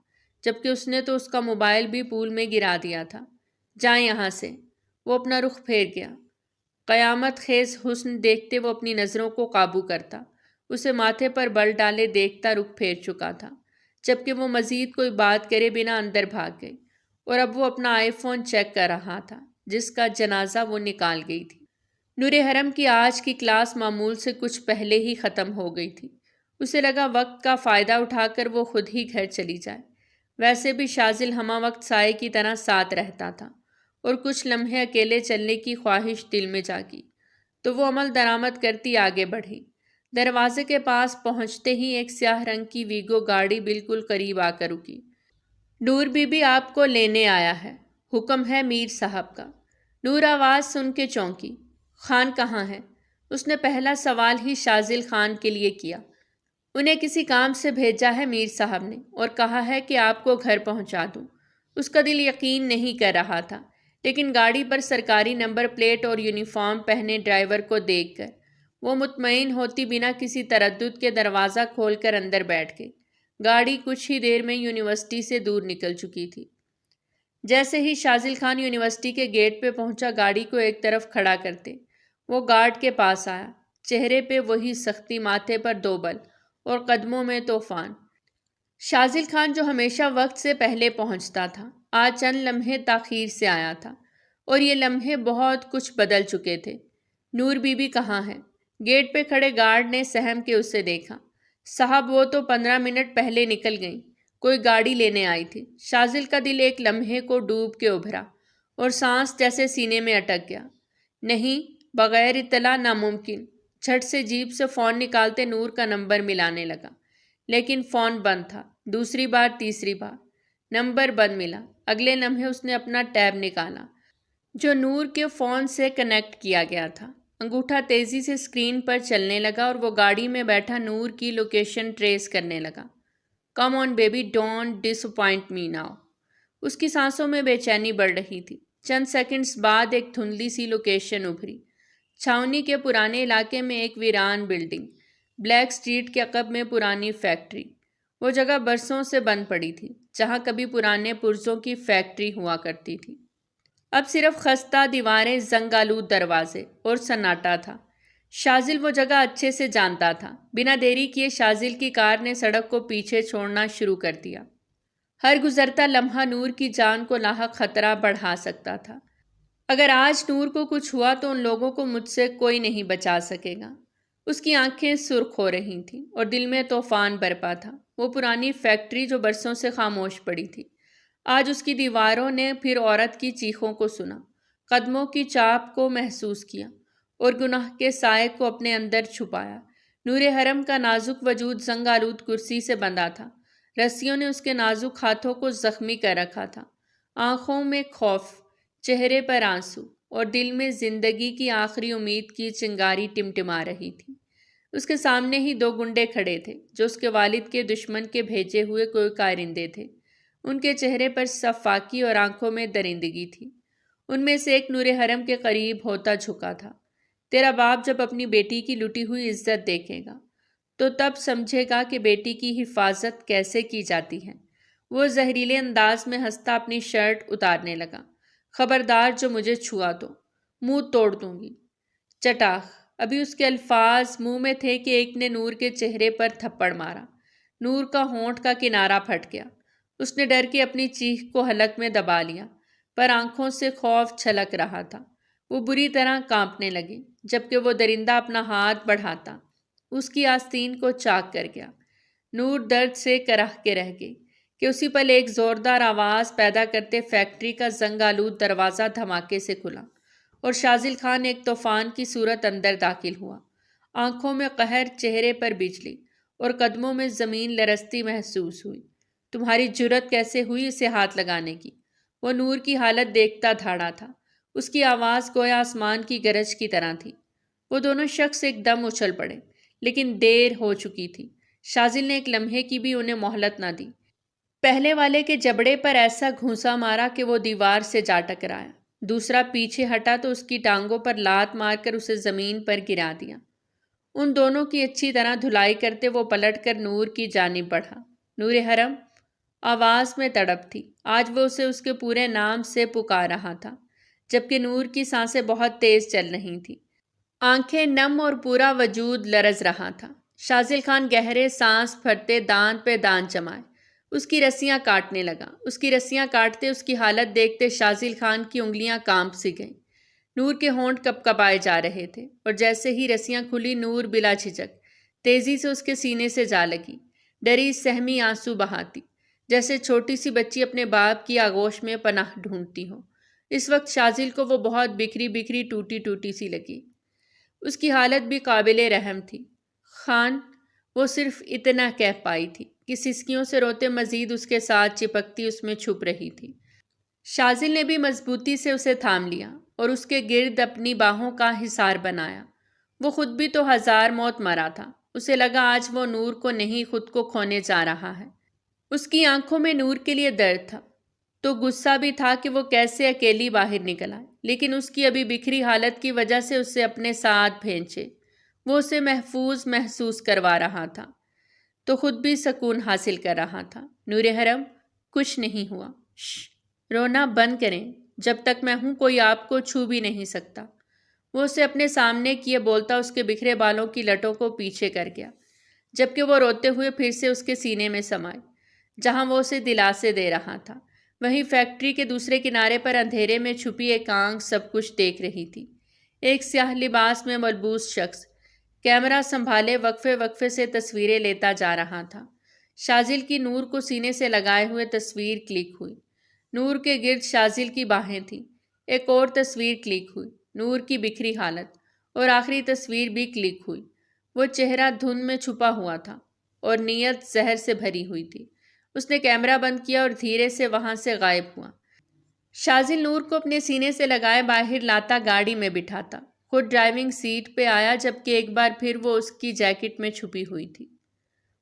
جبکہ اس نے تو اس کا موبائل بھی پول میں گرا دیا تھا۔ جائیں یہاں سے۔ وہ اپنا رخ پھیر گیا۔ قیامت خیز حسن دیکھتے وہ اپنی نظروں کو قابو کرتا، اسے ماتھے پر بل ڈالے دیکھتا رخ پھیر چکا تھا، جبکہ وہ مزید کوئی بات کرے بنا اندر بھاگ گئی، اور اب وہ اپنا آئی فون چیک کر رہا تھا جس کا جنازہ وہ نکال گئی تھی۔ نور حرم کی آج کی کلاس معمول سے کچھ پہلے ہی ختم ہو گئی تھی۔ اسے لگا وقت کا فائدہ اٹھا کر وہ خود ہی گھر چلی جائے۔ ویسے بھی شازل ہمہ وقت سائے کی طرح ساتھ رہتا تھا، اور کچھ لمحے اکیلے چلنے کی خواہش دل میں جاگی تو وہ عمل درآمد کرتی آگے بڑھی۔ دروازے کے پاس پہنچتے ہی ایک سیاہ رنگ کی ویگو گاڑی بالکل قریب آ کر رکی۔ نور بی بی آپ کو لینے آیا ہے، حکم ہے میر صاحب کا۔ نور آواز سن کے چونکی۔ خان کہاں ہے؟ اس نے پہلا سوال ہی شازل خان کے لیے کیا۔ انہیں کسی کام سے بھیجا ہے میر صاحب نے، اور کہا ہے کہ آپ کو گھر پہنچا دوں۔ اس کا دل یقین نہیں کر رہا تھا، لیکن گاڑی پر سرکاری نمبر پلیٹ اور یونیفارم پہنے ڈرائیور کو دیکھ کر وہ مطمئن ہوتی بنا کسی تردد کے دروازہ کھول کر اندر بیٹھ گئی۔ گاڑی کچھ ہی دیر میں یونیورسٹی سے دور نکل چکی تھی۔ جیسے ہی شازل خان یونیورسٹی کے گیٹ پہ پہنچا، گاڑی کو ایک طرف کھڑا کرتے وہ گارڈ کے پاس آیا، چہرے پہ وہی سختی، ماتھے پر دوبل اور قدموں میں طوفان۔ شازل خان جو ہمیشہ وقت سے پہلے پہنچتا تھا، آج چند لمحے تاخیر سے آیا تھا، اور یہ لمحے بہت کچھ بدل چکے تھے۔ نور بی بی کہاں ہے؟ گیٹ پہ کھڑے گارڈ نے سہم کے اسے دیکھا۔ صاحب وہ تو 15 منٹ پہلے نکل گئیں، کوئی گاڑی لینے آئی تھی۔ شازل کا دل ایک لمحے کو ڈوب کے ابھرا اور سانس جیسے سینے میں اٹک گیا۔ نہیں، بغیر اطلاع ناممکن۔ جھٹ سے جیب سے فون نکالتے نور کا نمبر ملانے لگا، لیکن فون بند تھا۔ دوسری بار، تیسری بار، نمبر بند ملا۔ اگلے لمحے اس نے اپنا ٹیب نکالا جو نور کے فون سے کنیکٹ کیا گیا تھا۔ انگوٹھا تیزی سے اسکرین پر چلنے لگا اور وہ گاڑی میں بیٹھا نور کی لوکیشن ٹریس کرنے لگا۔ Come on baby, don't disappoint me now. اس کی سانسوں میں بے چینی بڑھ رہی تھی۔ چند سیکنڈز بعد ایک دھندلی سی لوکیشن ابھری۔ چھاؤنی کے پرانے علاقے میں ایک ویران بلڈنگ، بلیک سٹریٹ کے عقب میں پرانی فیکٹری۔ وہ جگہ برسوں سے بند پڑی تھی، جہاں کبھی پرانے پرزوں کی فیکٹری ہوا کرتی تھی۔ اب صرف خستہ دیواریں، زنگ آلود دروازے اور سناٹا تھا۔ شازل وہ جگہ اچھے سے جانتا تھا۔ بنا دیری کیے شازل کی کار نے سڑک کو پیچھے چھوڑنا شروع کر دیا۔ ہر گزرتا لمحہ نور کی جان کو لاحق خطرہ بڑھا سکتا تھا۔ اگر آج نور کو کچھ ہوا تو ان لوگوں کو مجھ سے کوئی نہیں بچا سکے گا۔ اس کی آنکھیں سرخ ہو رہی تھیں اور دل میں طوفان برپا تھا۔ وہ پرانی فیکٹری جو برسوں سے خاموش پڑی تھی، آج اس کی دیواروں نے پھر عورت کی چیخوں کو سنا، قدموں کی چاپ کو محسوس کیا اور گناہ کے سائے کو اپنے اندر چھپایا۔ نور حرم کا نازک وجود زنگ آلود کرسی سے بندھا تھا۔ رسیوں نے اس کے نازک ہاتھوں کو زخمی کر رکھا تھا۔ آنکھوں میں خوف، چہرے پر آنسو اور دل میں زندگی کی آخری امید کی چنگاری ٹمٹما رہی تھی۔ اس کے سامنے ہی 2 گنڈے کھڑے تھے جو اس کے والد کے دشمن کے بھیجے ہوئے کوئی کارندے تھے۔ ان کے چہرے پر صفاقی اور آنکھوں میں درندگی تھی۔ ان میں سے ایک نور حرم کے قریب ہوتا جھکا تھا، تیرا باپ جب اپنی بیٹی کی لٹی ہوئی عزت دیکھے گا تو تب سمجھے گا کہ بیٹی کی حفاظت کیسے کی جاتی ہے۔ وہ زہریلے انداز میں ہنستا اپنی شرٹ اتارنے لگا۔ خبردار جو مجھے چھوا تو منہ توڑ دوں گی۔ چٹاخ! ابھی اس کے الفاظ منہ میں تھے کہ ایک نے نور کے چہرے پر تھپڑ مارا۔ نور کا ہونٹ کا کنارہ پھٹ گیا۔ اس نے ڈر کے اپنی چیخ کو حلق میں دبا لیا، پر آنکھوں سے خوف چھلک رہا تھا۔ وہ بری طرح کانپنے لگی۔ جبکہ وہ درندہ اپنا ہاتھ بڑھاتا اس کی آستین کو چاک کر گیا۔ نور درد سے کرہ کے رہ گئی کہ اسی پل ایک زوردار آواز پیدا کرتے فیکٹری کا زنگ آلود دروازہ دھماکے سے کھلا اور شاذل خان ایک طوفان کی صورت اندر داخل ہوا۔ آنکھوں میں قہر، چہرے پر بجلی اور قدموں میں زمین لرزتی محسوس ہوئی۔ تمہاری جرت کیسے ہوئی اسے ہاتھ لگانے کی؟ وہ نور کی حالت دیکھتا دھاڑا تھا۔ اس کی آواز گویا آسمان کی گرج کی طرح تھی۔ وہ دونوں شخص ایک دم اچھل پڑے، لیکن دیر ہو چکی تھی۔ شاذل نے ایک لمحے کی بھی انہیں مہلت نہ دی۔ پہلے والے کے جبڑے پر ایسا گھونسا مارا کہ وہ دیوار سے جا ٹکرایا۔ دوسرا پیچھے ہٹا تو اس کی ٹانگوں پر لات مار کر اسے زمین پر گرا دیا۔ ان دونوں کی اچھی طرح دھلائی کرتے وہ پلٹ کر نور کی جانب بڑھا۔ نور حرم! آواز میں تڑپ تھی۔ آج وہ اسے اس کے پورے نام سے پکار رہا تھا، جبکہ نور کی سانسیں بہت تیز چل رہی تھیں۔ آنکھیں نم اور پورا وجود لرز رہا تھا۔ شاذل خان گہرے سانس بھرتے دانت پہ دانت جمائے اس کی رسیاں کاٹنے لگا۔ اس کی رسیاں کاٹتے اس کی حالت دیکھتے شاذل خان کی انگلیاں کانپ سی گئیں۔ نور کے ہونٹ کپ کپائے جا رہے تھے اور جیسے ہی رسیاں کھلی نور بلا جھجک تیزی سے اس کے سینے سے جا لگی، ڈری سہمی آنسو بہاتی، جیسے چھوٹی سی بچی اپنے باپ کی آغوش میں پناہ ڈھونڈتی ہو۔ اس وقت شاذل کو وہ بہت بکھری بکھری ٹوٹی ٹوٹی سی لگی۔ اس کی حالت بھی قابل رحم تھی۔ خان! وہ صرف اتنا کہہ پائی تھی کہ سسکیوں سے روتے مزید اس کے ساتھ چپکتی اس میں چھپ رہی تھی۔ شاذل نے بھی مضبوطی سے اسے تھام لیا اور اس کے گرد اپنی باہوں کا حصار بنایا۔ وہ خود بھی تو ہزار موت مرا تھا۔ اسے لگا آج وہ نور کو نہیں خود کو کھونے جا رہا ہے۔ اس کی آنکھوں میں نور کے لیے درد تھا تو غصہ بھی تھا کہ وہ کیسے اکیلی باہر نکل آئے، لیکن اس کی ابھی بکھری حالت کی وجہ سے اسے اپنے ساتھ بھینچے۔ وہ اسے محفوظ محسوس کروا رہا تھا تو خود بھی سکون حاصل کر رہا تھا۔ نور حرم! کچھ نہیں ہوا۔ شش! رونا بند کریں۔ جب تک میں ہوں کوئی آپ کو چھو بھی نہیں سکتا۔ وہ اسے اپنے سامنے کیے بولتا اس کے بکھرے بالوں کی لٹوں کو پیچھے کر گیا، جبکہ وہ روتے ہوئے پھر سے اس کے سینے میں سمائے، جہاں وہ اسے دلاسے دے رہا تھا۔ وہیں فیکٹری کے دوسرے کنارے پر اندھیرے میں چھپی ایک آنکھ سب کچھ دیکھ رہی تھی۔ ایک سیاہ لباس میں ملبوس شخص کیمرہ سنبھالے وقفے وقفے سے تصویریں لیتا جا رہا تھا۔ شاذل کی نور کو سینے سے لگائے ہوئے تصویر کلک ہوئی۔ نور کے گرد شاذل کی باہیں تھیں۔ ایک اور تصویر کلک ہوئی، نور کی بکھری حالت، اور آخری تصویر بھی کلک ہوئی۔ وہ چہرہ دھند میں چھپا ہوا تھا اور نیت زہر سے بھری ہوئی تھی۔ اس نے کیمرہ بند کیا اور دھیرے سے وہاں سے غائب ہوا۔ شاذل نور کو اپنے سینے سے لگائے باہر لاتا گاڑی میں بٹھاتا خود ڈرائیونگ سیٹ پہ آیا، جبکہ ایک بار پھر وہ اس کی جیکٹ میں چھپی ہوئی تھی۔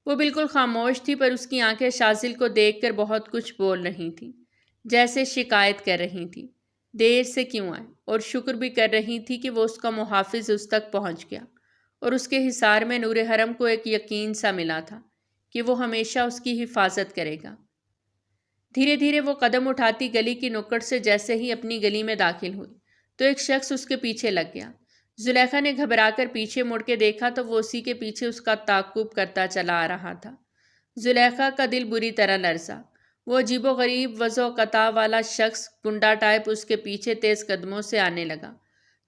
وہ بالکل خاموش تھی، پر اس کی آنکھیں شاذل کو دیکھ کر بہت کچھ بول رہی تھیں، جیسے شکایت کر رہی تھی دیر سے کیوں آئے، اور شکر بھی کر رہی تھی کہ وہ اس کا محافظ اس تک پہنچ گیا، اور اس کے حصار میں نور حرم کو ایک یقین سا ملا تھا کہ وہ ہمیشہ اس کی حفاظت کرے گا۔ دھیرے دھیرے وہ قدم اٹھاتی گلی کی نکڑ سے جیسے ہی اپنی گلی میں داخل ہوئی تو ایک شخص اس کے پیچھے لگ گیا۔ زلیخا نے گھبرا کر پیچھے مڑ کے دیکھا تو وہ اسی کے پیچھے اس کا تعاقب کرتا چلا آ رہا تھا۔ زلیخا کا دل بری طرح لرزا۔ وہ عجیب و غریب وضع و قطع والا شخص گنڈا ٹائپ اس کے پیچھے تیز قدموں سے آنے لگا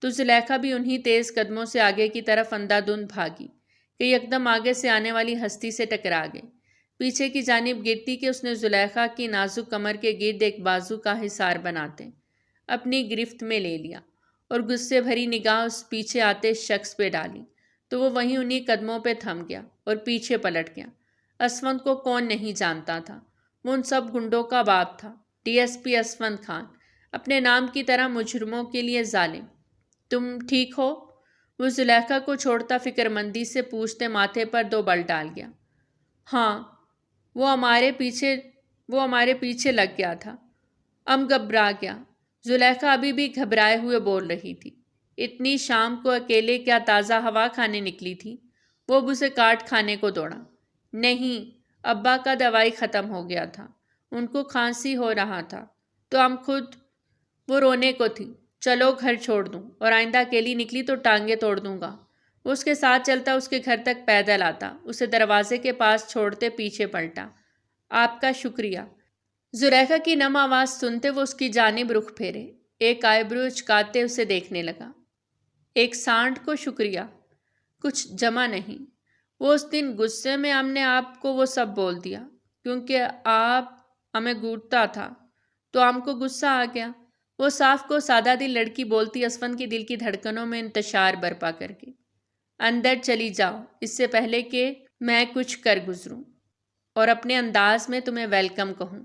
تو زلیخا بھی انہی تیز قدموں سے آگے کی طرف اندھا دھند بھاگی کہ یکدم آگے سے آنے والی ہستی سے ٹکرا گئی۔ پیچھے کی جانب گرتی کہ اس نے زلیخا کی نازک کمر کے گرد ایک بازو کا حصار بناتے اپنی گرفت میں لے لیا اور غصے بھری نگاہ اس پیچھے آتے شخص پہ ڈالی تو وہ وہیں انہی قدموں پہ تھم گیا اور پیچھے پلٹ گیا۔ اسفند کو کون نہیں جانتا تھا؟ وہ ان سب گنڈوں کا باپ تھا، D S P Asfand Khan, اپنے نام کی طرح مجرموں کے لیے ظالم۔ تم ٹھیک ہو؟ وہ زلیخا کو چھوڑتا فکر مندی سے پوچھتے ماتھے پر دو بل ڈال گیا۔ ہاں، وہ ہمارے پیچھے لگ گیا تھا۔ گھبرا گیا۔ زلیخا ابھی بھی گھبرائے ہوئے بول رہی تھی۔ اتنی شام کو اکیلے کیا تازہ ہوا کھانے نکلی تھی؟ وہ اب اسے کاٹ کھانے کو دوڑا۔ نہیں، ابا کا دوائی ختم ہو گیا تھا، ان کو کھانسی ہو رہا تھا تو ہم خود۔ وہ رونے کو تھی۔ چلو گھر چھوڑ دوں، اور آئندہ اکیلی نکلی تو ٹانگیں توڑ دوں گا۔ وہ اس کے ساتھ چلتا، اس کے گھر تک پیدل آتا، اسے دروازے کے پاس چھوڑتے پیچھے پلٹا۔ آپ کا شکریہ۔ زلیخا کی نم آواز سنتے وہ اس کی جانب رخ پھیرے، ایک آئیبرو اچکاتے اسے دیکھنے لگا۔ ایک سانڈ کو شکریہ؟ کچھ جمع نہیں۔ وہ اس دن غصے میں ہم نے آپ کو وہ سب بول دیا کیونکہ آپ ہمیں گوٹتا تھا تو ہم کو غصہ آ گیا۔ وہ صاف کو سادہ دل لڑکی بولتی اسفند کی دل کی دھڑکنوں میں انتشار برپا کر کے۔ اندر چلی جاؤ اس سے پہلے کہ میں کچھ کر گزروں اور اپنے انداز میں تمہیں ویلکم کہوں۔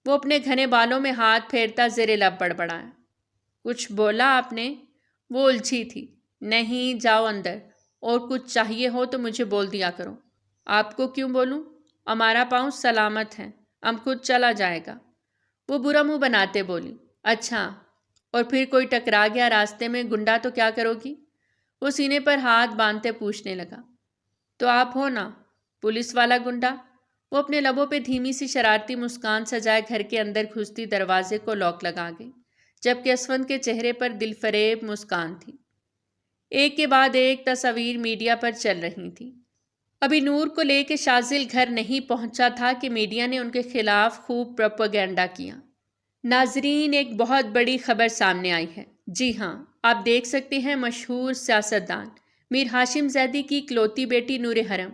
وہ اپنے گھنے بالوں میں ہاتھ پھیرتا زیر لب بڑبڑایا۔ کچھ بولا آپ نے؟ وہ الجھی تھی۔ نہیں، جاؤ اندر، اور کچھ چاہیے ہو تو مجھے بول دیا کرو۔ آپ کو کیوں بولوں؟ ہمارا پاؤں سلامت ہے، ہم خود چلا جائے گا۔ وہ برا منہ بناتے بولی۔ اچھا، اور پھر کوئی ٹکرا گیا راستے میں گنڈا تو کیا کرو گی؟ وہ سینے پر ہاتھ باندھتے پوچھنے لگا۔ تو آپ ہو نا پولیس والا گنڈا؟ وہ اپنے لبوں پہ دھیمی سی شرارتی مسکان سجائے گھر کے اندر گھستی دروازے کو لاک لگا گئی، جبکہ اسفند کے چہرے پر دل فریب مسکان تھی۔ ایک کے بعد ایک تصاویر میڈیا پر چل رہی تھی۔ ابھی نور کو لے کے شاذل گھر نہیں پہنچا تھا کہ میڈیا نے ان کے خلاف خوب پروپیگنڈا کیا۔ ناظرین، ایک بہت بڑی خبر سامنے آئی ہے۔ جی ہاں، آپ دیکھ سکتے ہیں مشہور سیاستدان میر ہاشم زیدی کی اکلوتی بیٹی نور حرم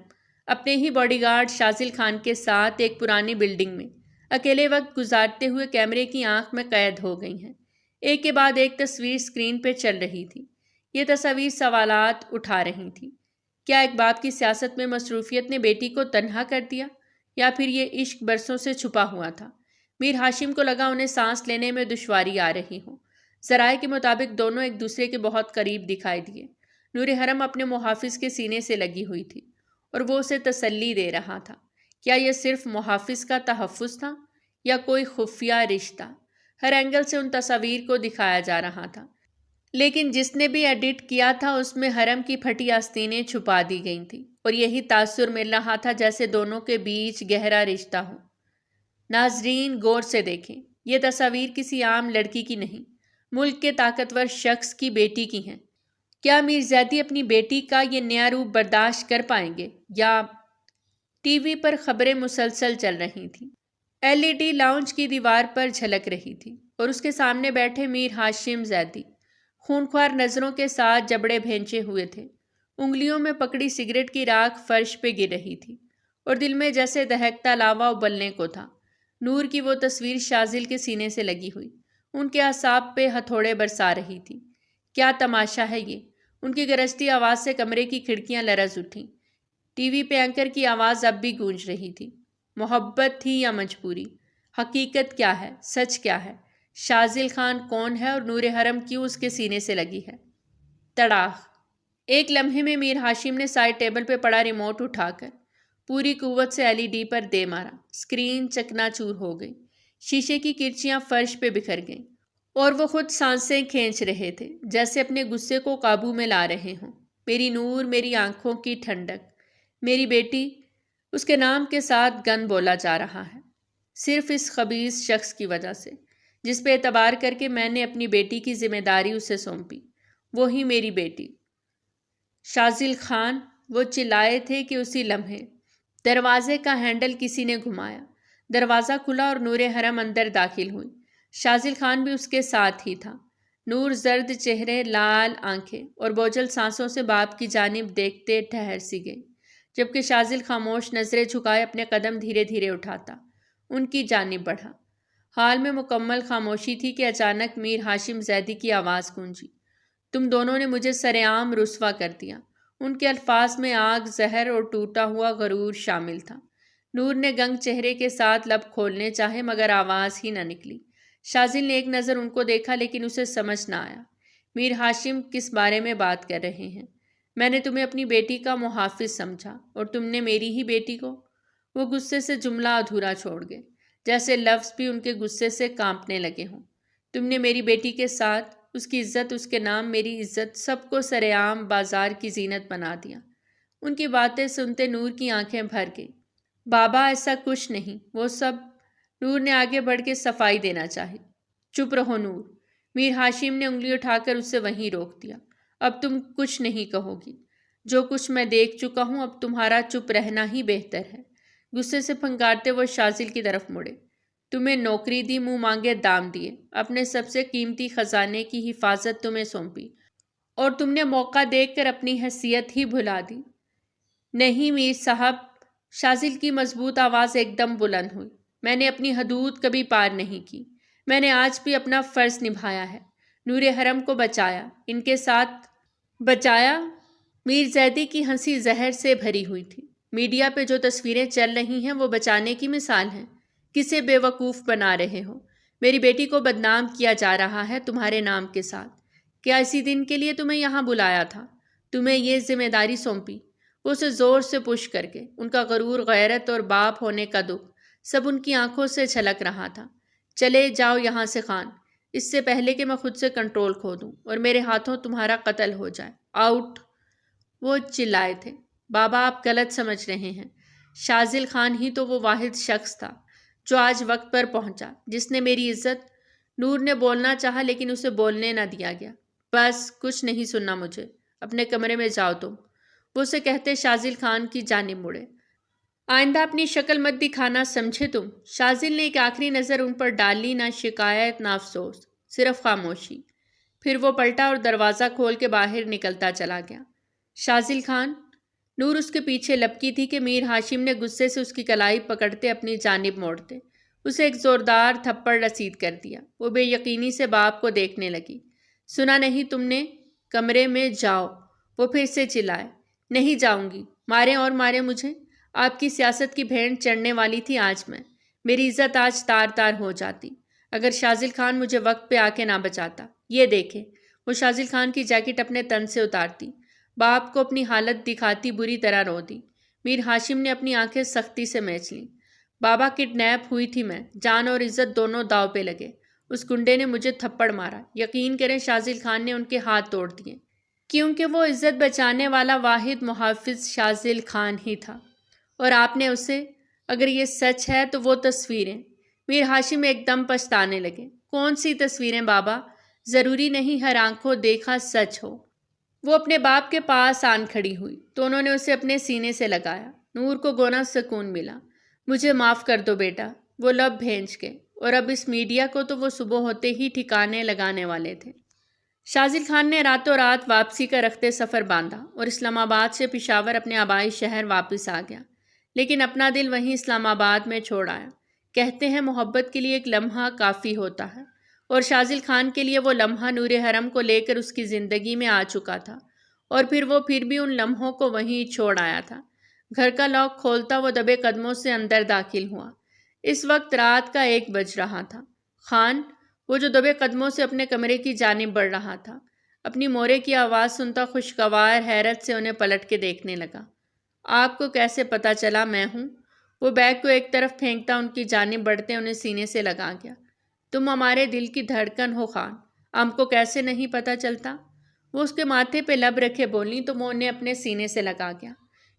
اپنے ہی باڈی گارڈ شاذل خان کے ساتھ ایک پرانی بلڈنگ میں اکیلے وقت گزارتے ہوئے کیمرے کی آنکھ میں قید ہو گئی ہیں۔ ایک کے بعد ایک تصویر سکرین پہ چل رہی تھی۔ یہ تصاویر سوالات اٹھا رہی تھی۔ کیا ایک باپ کی سیاست میں مصروفیت نے بیٹی کو تنہا کر دیا، یا پھر یہ عشق برسوں سے چھپا ہوا تھا؟ میر ہاشم کو لگا انہیں سانس لینے میں دشواری آ رہی ہو۔ ذرائع کے مطابق دونوں ایک دوسرے کے بہت قریب دکھائی دیے۔ نور حرم اپنے محافظ کے سینے سے لگی ہوئی تھی اور وہ اسے تسلی دے رہا تھا۔ کیا یہ صرف محافظ کا تحفظ تھا یا کوئی خفیہ رشتہ؟ ہر اینگل سے ان تصاویر کو دکھایا جا رہا تھا، لیکن جس نے بھی ایڈٹ کیا تھا اس میں حرم کی پھٹی آستینیں چھپا دی گئی تھیں، اور یہی تاثر مل رہا تھا جیسے دونوں کے بیچ گہرا رشتہ ہو۔ ناظرین غور سے دیکھیں، یہ تصاویر کسی عام لڑکی کی نہیں، ملک کے طاقتور شخص کی بیٹی کی ہیں۔ کیا میر زیدی اپنی بیٹی کا یہ نیا روپ برداشت کر پائیں گے یا؟ ٹی وی پر خبریں مسلسل چل رہی تھیں۔ LED لاؤنج کی دیوار پر جھلک رہی تھی اور اس کے سامنے بیٹھے میر ہاشم زیدی خونخوار نظروں کے ساتھ جبڑے بھینچے ہوئے تھے۔ انگلیوں میں پکڑی سگریٹ کی راکھ فرش پہ گر رہی تھی اور دل میں جیسے دہکتا لاوا ابلنے کو تھا۔ نور کی وہ تصویر شاذل کے سینے سے لگی ہوئی ان کے اعصاب پہ ہتھوڑے برسا رہی تھی۔ کیا تماشا ہے یہ؟ ان کی گرجتی آواز سے کمرے کی کھڑکیاں لرز اٹھیں۔ ٹی وی پہ اینکر کی آواز اب بھی گونج رہی تھی۔ محبت تھی یا مجبوری؟ حقیقت کیا ہے؟ سچ کیا ہے؟ شاذل خان کون ہے اور نور حرم کیوں اس کے سینے سے لگی ہے؟ تڑاخ! ایک لمحے میں میر ہاشم نے سائڈ ٹیبل پہ پڑا ریموٹ اٹھا کر پوری قوت سے LED پر دے مارا۔ سکرین چکنا چور ہو گئی، شیشے کی کرچیاں فرش پہ بکھر گئیں اور وہ خود سانسیں کھینچ رہے تھے جیسے اپنے غصے کو قابو میں لا رہے ہوں۔ میری نور، میری آنکھوں کی ٹھنڈک، میری بیٹی، اس کے نام کے ساتھ گن بولا جا رہا ہے، صرف اس خبیث شخص کی وجہ سے جس پہ اعتبار کر کے میں نے اپنی بیٹی کی ذمہ داری اسے سونپی، وہی میری بیٹی۔ شاذل خان! وہ چلائے تھے کہ اسی لمحے دروازے کا ہینڈل کسی نے گھمایا، دروازہ کھلا اور نور حرم اندر داخل ہوئی۔ شاذل خان بھی اس کے ساتھ ہی تھا۔ نور زرد چہرے، لال آنکھیں اور بوجھل سانسوں سے باپ کی جانب دیکھتے ٹھہر سی گئی، جبکہ شاذل خاموش نظریں جھکائے اپنے قدم دھیرے دھیرے اٹھاتا ان کی جانب بڑھا۔ حال میں مکمل خاموشی تھی کہ اچانک میر ہاشم زیدی کی آواز گونجی۔ تم دونوں نے مجھے سرعام رسوا کر دیا۔ ان کے الفاظ میں آگ، زہر اور ٹوٹا ہوا غرور شامل تھا۔ نور نے گنگ چہرے کے ساتھ لب کھولنے چاہے مگر آواز ہی نہ نکلی۔ شاذل نے ایک نظر ان کو دیکھا لیکن اسے سمجھ نہ آیا۔ میر ہاشم کس بارے میں بات کر رہے ہیں؟ میں نے تمہیں اپنی بیٹی کا محافظ سمجھا اور تم نے میری ہی بیٹی کو؟ وہ غصے سے جملہ ادھورا چھوڑ گئے، جیسے لفظ بھی ان کے غصے سے کانپنے لگے ہوں۔ تم نے میری بیٹی کے ساتھ اس کی عزت، اس کے نام میری عزت، سب کو سر عام بازار کی زینت بنا دیا۔ ان کی باتیں سنتے نور کی آنکھیں بھر گئی۔ بابا ایسا کچھ نہیں، وہ سب۔ نور نے آگے بڑھ کے صفائی دینا چاہی۔ چپ رہو نور، میر ہاشم نے انگلی اٹھا کر اسے وہیں روک دیا۔ اب تم کچھ نہیں کہو گی، جو کچھ میں دیکھ چکا ہوں، اب تمہارا چپ رہنا ہی بہتر ہے۔ غصے سے پھنکارتے وہ شازل کی طرف مڑے۔ تمہیں نوکری دی، منہ مانگے دام دیے، اپنے سب سے قیمتی خزانے کی حفاظت تمہیں سونپی، اور تم نے موقع دیکھ کر اپنی حیثیت ہی بھلا دی۔ نہیں میر صاحب، شازل کی مضبوط آواز ایک دم بلند ہوئی، میں نے اپنی حدود کبھی پار نہیں کی۔ میں نے آج بھی اپنا فرض نبھایا ہے، نور حرم کو بچایا، ان کے ساتھ بچایا۔ میر زیدی کی ہنسی زہر سے بھری ہوئی تھی۔ میڈیا پہ جو تصویریں چل رہی ہیں وہ بچانے کی مثال ہیں۔ کسے بے وقوف بنا رہے ہو؟ میری بیٹی کو بدنام کیا جا رہا ہے تمہارے نام کے ساتھ۔ کیا اسی دن کے لیے تمہیں یہاں بلایا تھا؟ تمہیں یہ ذمہ داری سونپی؟ وہ اسے زور سے پش کر کے، ان کا غرور، غیرت اور باپ ہونے کا دکھ سب ان کی آنکھوں سے چھلک رہا تھا۔ چلے جاؤ یہاں سے خان، اس سے پہلے کہ میں خود سے کنٹرول کھو دوں اور میرے ہاتھوں تمہارا قتل ہو جائے۔ آؤٹ! وہ چلائے تھے۔ بابا آپ غلط سمجھ رہے ہیں، شازل خان ہی تو وہ واحد شخص تھا جو آج وقت پر پہنچا، جس نے میری عزت۔ نور نے بولنا چاہا لیکن اسے بولنے نہ دیا گیا۔ بس کچھ نہیں سننا مجھے، اپنے کمرے میں جاؤ تم، وہ اسے کہتے شازل خان کی جانب مڑے۔ آئندہ اپنی شکل مت دکھانا، سمجھے تم؟ شازل نے ایک آخری نظر ان پر ڈالی، نہ شکایت نہ افسوس، صرف خاموشی۔ پھر وہ پلٹا اور دروازہ کھول کے باہر نکلتا چلا گیا۔ شازل خان! نور اس کے پیچھے لپکی تھی کہ میر ہاشم نے غصے سے اس کی کلائی پکڑتے اپنی جانب موڑتے اسے ایک زوردار تھپڑ رسید کر دیا۔ وہ بے یقینی سے باپ کو دیکھنے لگی۔ سنا نہیں تم نے؟ کمرے میں جاؤ! وہ پھر سے چلائے۔ نہیں جاؤں گی، مارے اور مارے مجھے۔ آپ کی سیاست کی بھینٹ چڑھنے والی تھی آج میں، میری عزت آج تار تار ہو جاتی اگر شازل خان مجھے وقت پہ آ کے نہ بچاتا۔ یہ دیکھے، وہ شازل خان کی جیکٹ اپنے تن سے اتارتی، باپ کو اپنی حالت دکھاتی، بری طرح رو دی۔ میر ہاشم نے اپنی آنکھیں سختی سے میچ لیں۔ بابا کڈنیپ ہوئی تھی میں، جان اور عزت دونوں داؤ پہ لگے۔ اس گنڈے نے مجھے تھپڑ مارا، یقین کریں شازل خان نے ان کے ہاتھ توڑ دیے، کیونکہ وہ عزت بچانے والا واحد محافظ شازل خان ہی تھا، اور آپ نے اسے۔ اگر یہ سچ ہے تو وہ تصویریں۔ میر ہاشم ایک دم پچھتانے لگے۔ کون سی تصویریں بابا؟ ضروری نہیں ہر آنکھوں دیکھا سچ ہو۔ وہ اپنے باپ کے پاس آن کھڑی ہوئی تو انہوں نے اسے اپنے سینے سے لگایا۔ نور کو گونا سکون ملا۔ مجھے معاف کر دو بیٹا، وہ لب بھینچ کے، اور اب اس میڈیا کو تو وہ صبح ہوتے ہی ٹھکانے لگانے والے تھے۔ شازل خان نے راتوں رات واپسی کا رخت سفر باندھا اور اسلام آباد سے پشاور اپنے آبائی شہر واپس آ گیا، لیکن اپنا دل وہیں اسلام آباد میں چھوڑ آیا۔ کہتے ہیں محبت کے لیے ایک لمحہ کافی ہوتا ہے، اور شازل خان کے لیے وہ لمحہ نور حرم کو لے کر اس کی زندگی میں آ چکا تھا، اور پھر وہ پھر بھی ان لمحوں کو وہیں چھوڑ آیا تھا۔ گھر کا لاک کھولتا وہ دبے قدموں سے اندر داخل ہوا۔ اس وقت رات کا 1 بج رہا تھا۔ خان! وہ جو دبے قدموں سے اپنے کمرے کی جانب بڑھ رہا تھا، اپنی مورے کی آواز سنتا خوشگوار حیرت سے انہیں پلٹ کے دیکھنے لگا۔ آپ کو کیسے پتا چلا میں ہوں؟ وہ بیگ کو ایک طرف پھینکتا ان کی جانب بڑھتے انہیں سینے سے لگا گیا۔ تم ہمارے دل کی دھڑکن ہو خان، ہم کو کیسے نہیں پتا چلتا؟ وہ اس کے ماتھے پہ لب رکھے بولیں تو وہ انہیں اپنے سینے سے لگا گیا۔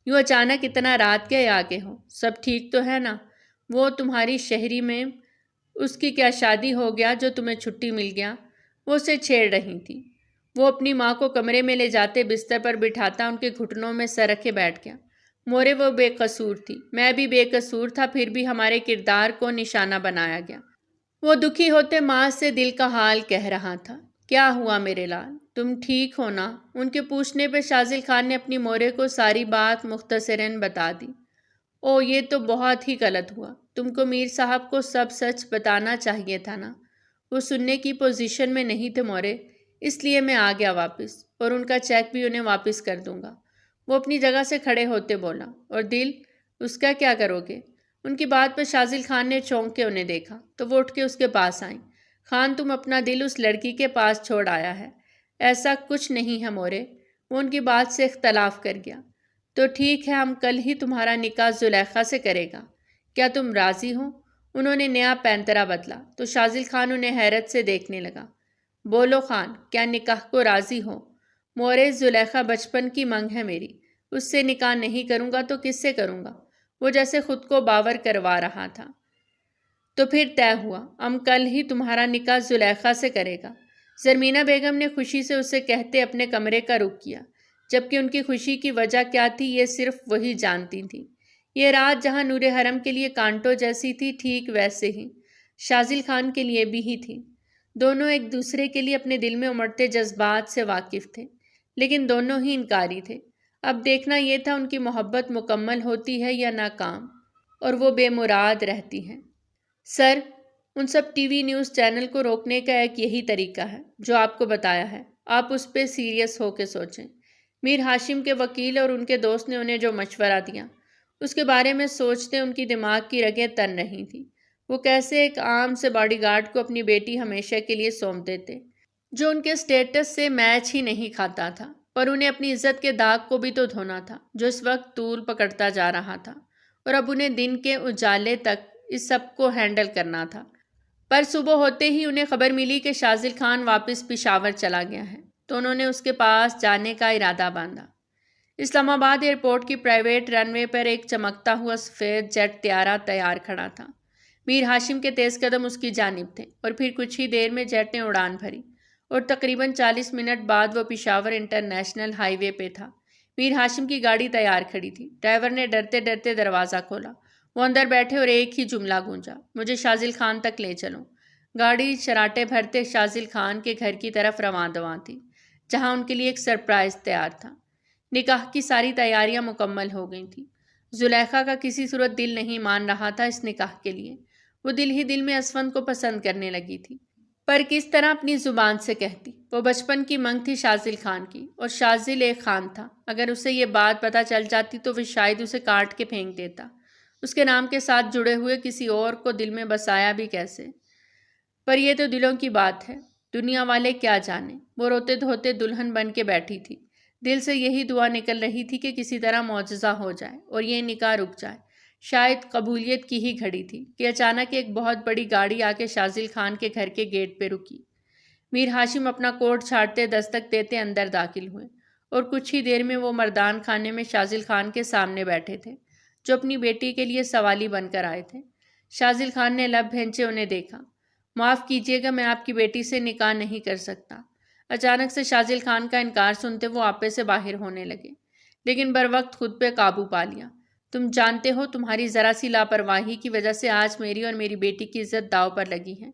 یوں اچانک اتنا رات کے آگے ہو، سب ٹھیک تو ہے نا؟ وہ تمہاری شہری میں اس کی کیا شادی ہو گیا جو تمہیں چھٹی مل گیا؟ وہ اسے چھیڑ رہی تھی۔ وہ اپنی ماں کو کمرے میں لے جاتے بستر پر بٹھاتا ان کے گھٹنوں میں سر رکھے بیٹھ گیا۔ مورے وہ بے قصور تھی، میں بھی بے قصور تھا، پھر بھی ہمارے کردار کو نشانہ بنایا گیا۔ وہ دکھی ہوتے ماں سے دل کا حال کہہ رہا تھا۔ کیا ہوا میرے لال، تم ٹھیک ہو نا؟ ان کے پوچھنے پہ شازل خان نے اپنی مورے کو ساری بات مختصراً بتا دی۔ او یہ تو بہت ہی غلط ہوا، تم کو میر صاحب کو سب سچ بتانا چاہیے تھا نا۔ وہ سننے کی پوزیشن میں نہیں تھے مورے، اس لیے میں آ گیا واپس، اور ان کا چیک بھی انہیں واپس کر دوں گا۔ وہ اپنی جگہ سے کھڑے ہوتے بولا۔ اور دل، اس کا کیا کرو گے؟ ان کی بات پر شازل خان نے چونک کے انہیں دیکھا تو وہ اٹھ کے اس کے پاس آئیں۔ خان تم اپنا دل اس لڑکی کے پاس چھوڑ آیا ہے۔ ایسا کچھ نہیں ہے مورے، وہ ان کی بات سے اختلاف کر گیا۔ تو ٹھیک ہے، ہم کل ہی تمہارا نکاح زلیخا سے کرے گا، کیا تم راضی ہو؟ انہوں نے نیا پینترا بدلا تو شازل خان انہیں حیرت سے دیکھنے لگا۔ بولو خان، کیا نکاح کو راضی ہو؟ مورز، زلیخا بچپن کی منگ ہے میری، اس سے نکاح نہیں کروں گا تو کس سے کروں گا؟ وہ جیسے خود کو باور کروا رہا تھا۔ تو پھر طے ہوا، کل ہی تمہارا نکاح زلیخا سے کرے گا۔ زرمینہ بیگم نے خوشی سے اسے کہتے اپنے کمرے کا رخ کیا، جبکہ ان کی خوشی کی وجہ کیا تھی یہ صرف وہی جانتی تھی۔ یہ رات جہاں نور حرم کے لیے کانٹوں جیسی تھی، ٹھیک ویسے ہی شازل خان کے لیے بھی ہی تھی۔ دونوں ایک دوسرے کے لیے اپنے دل میں امڑتے جذبات سے واقف تھے، لیکن دونوں ہی انکاری تھے۔ اب دیکھنا یہ تھا ان کی محبت مکمل ہوتی ہے یا ناکام، اور وہ بے مراد رہتی ہے۔ سر، ان سب ٹی وی نیوز چینل کو روکنے کا ایک یہی طریقہ ہے جو آپ کو بتایا ہے، آپ اس پہ سیریس ہو کے سوچیں۔ میر ہاشم کے وکیل اور ان کے دوست نے انہیں جو مشورہ دیا، اس کے بارے میں سوچتے ان کی دماغ کی رگیں تن رہی تھیں۔ وہ کیسے ایک عام سے باڈی گارڈ کو اپنی بیٹی ہمیشہ کے لیے سونپ دیتے، جو ان کے سٹیٹس سے میچ ہی نہیں کھاتا تھا، پر انہیں اپنی عزت کے داغ کو بھی تو دھونا تھا جو اس وقت طول پکڑتا جا رہا تھا، اور اب انہیں دن کے اجالے تک اس سب کو ہینڈل کرنا تھا۔ پر صبح ہوتے ہی انہیں خبر ملی کہ شازل خان واپس پشاور چلا گیا ہے، تو انہوں نے اس کے پاس جانے کا ارادہ باندھا۔ اسلام آباد ایئرپورٹ کی پرائیویٹ رن وے پر ایک چمکتا ہوا سفید جیٹ طیارہ تیار کھڑا تھا۔ میر ہاشم کے تیز قدم اس کی جانب تھے، اور پھر کچھ ہی دیر میں جیٹ نے اڑان بھری، اور تقریباً 40 منٹ بعد وہ پشاور انٹرنیشنل ہائی وے پہ تھا۔ میر ہاشم کی گاڑی تیار کھڑی تھی۔ ڈرائیور نے ڈرتے ڈرتے دروازہ کھولا۔ وہ اندر بیٹھے اور ایک ہی جملہ گونجا، مجھے شازل خان تک لے چلو۔ گاڑی شراٹے بھرتے شازل خان کے گھر کی طرف رواں دواں تھی، جہاں ان کے لیے ایک سرپرائز تیار تھا۔ نکاح کی ساری تیاریاں مکمل ہو گئی تھیں۔ زلیخا کا کسی صورت دل نہیں مان رہا تھا اس نکاح کے لیے۔ وہ دل ہی دل میں اسفند کو پسند کرنے لگی تھی، پر کس طرح اپنی زبان سے کہتی؟ وہ بچپن کی منگ تھی شازل خان کی، اور شازل ایک خان تھا۔ اگر اسے یہ بات پتہ چل جاتی تو وہ شاید اسے کاٹ کے پھینک دیتا۔ اس کے نام کے ساتھ جڑے ہوئے کسی اور کو دل میں بسایا بھی کیسے؟ پر یہ تو دلوں کی بات ہے، دنیا والے کیا جانے۔ وہ روتے دھوتے دلہن بن کے بیٹھی تھی، دل سے یہی دعا نکل رہی تھی کہ کسی طرح معجزہ ہو جائے اور یہ نکاح رک جائے۔ شاید قبولیت کی ہی گھڑی تھی کہ اچانک ایک بہت بڑی گاڑی آ کے شازل خان کے گھر کے گیٹ پہ رکی۔ میر ہاشم اپنا کوٹ چھاڑتے دستک دیتے اندر داخل ہوئے، اور کچھ ہی دیر میں وہ مردان خانے میں شازل خان کے سامنے بیٹھے تھے، جو اپنی بیٹی کے لیے سوالی بن کر آئے تھے۔ شازل خان نے لب بھینچے انہیں دیکھا۔ معاف کیجیے گا، میں آپ کی بیٹی سے نکاح نہیں کر سکتا۔ اچانک سے شازل خان کا انکار سنتے وہ آپے سے باہر ہونے لگے، لیکن بروقت خود پہ قابو پا لیا۔ تم جانتے ہو تمہاری ذرا سی لاپرواہی کی وجہ سے آج میری اور میری بیٹی کی عزت داؤ پر لگی ہے،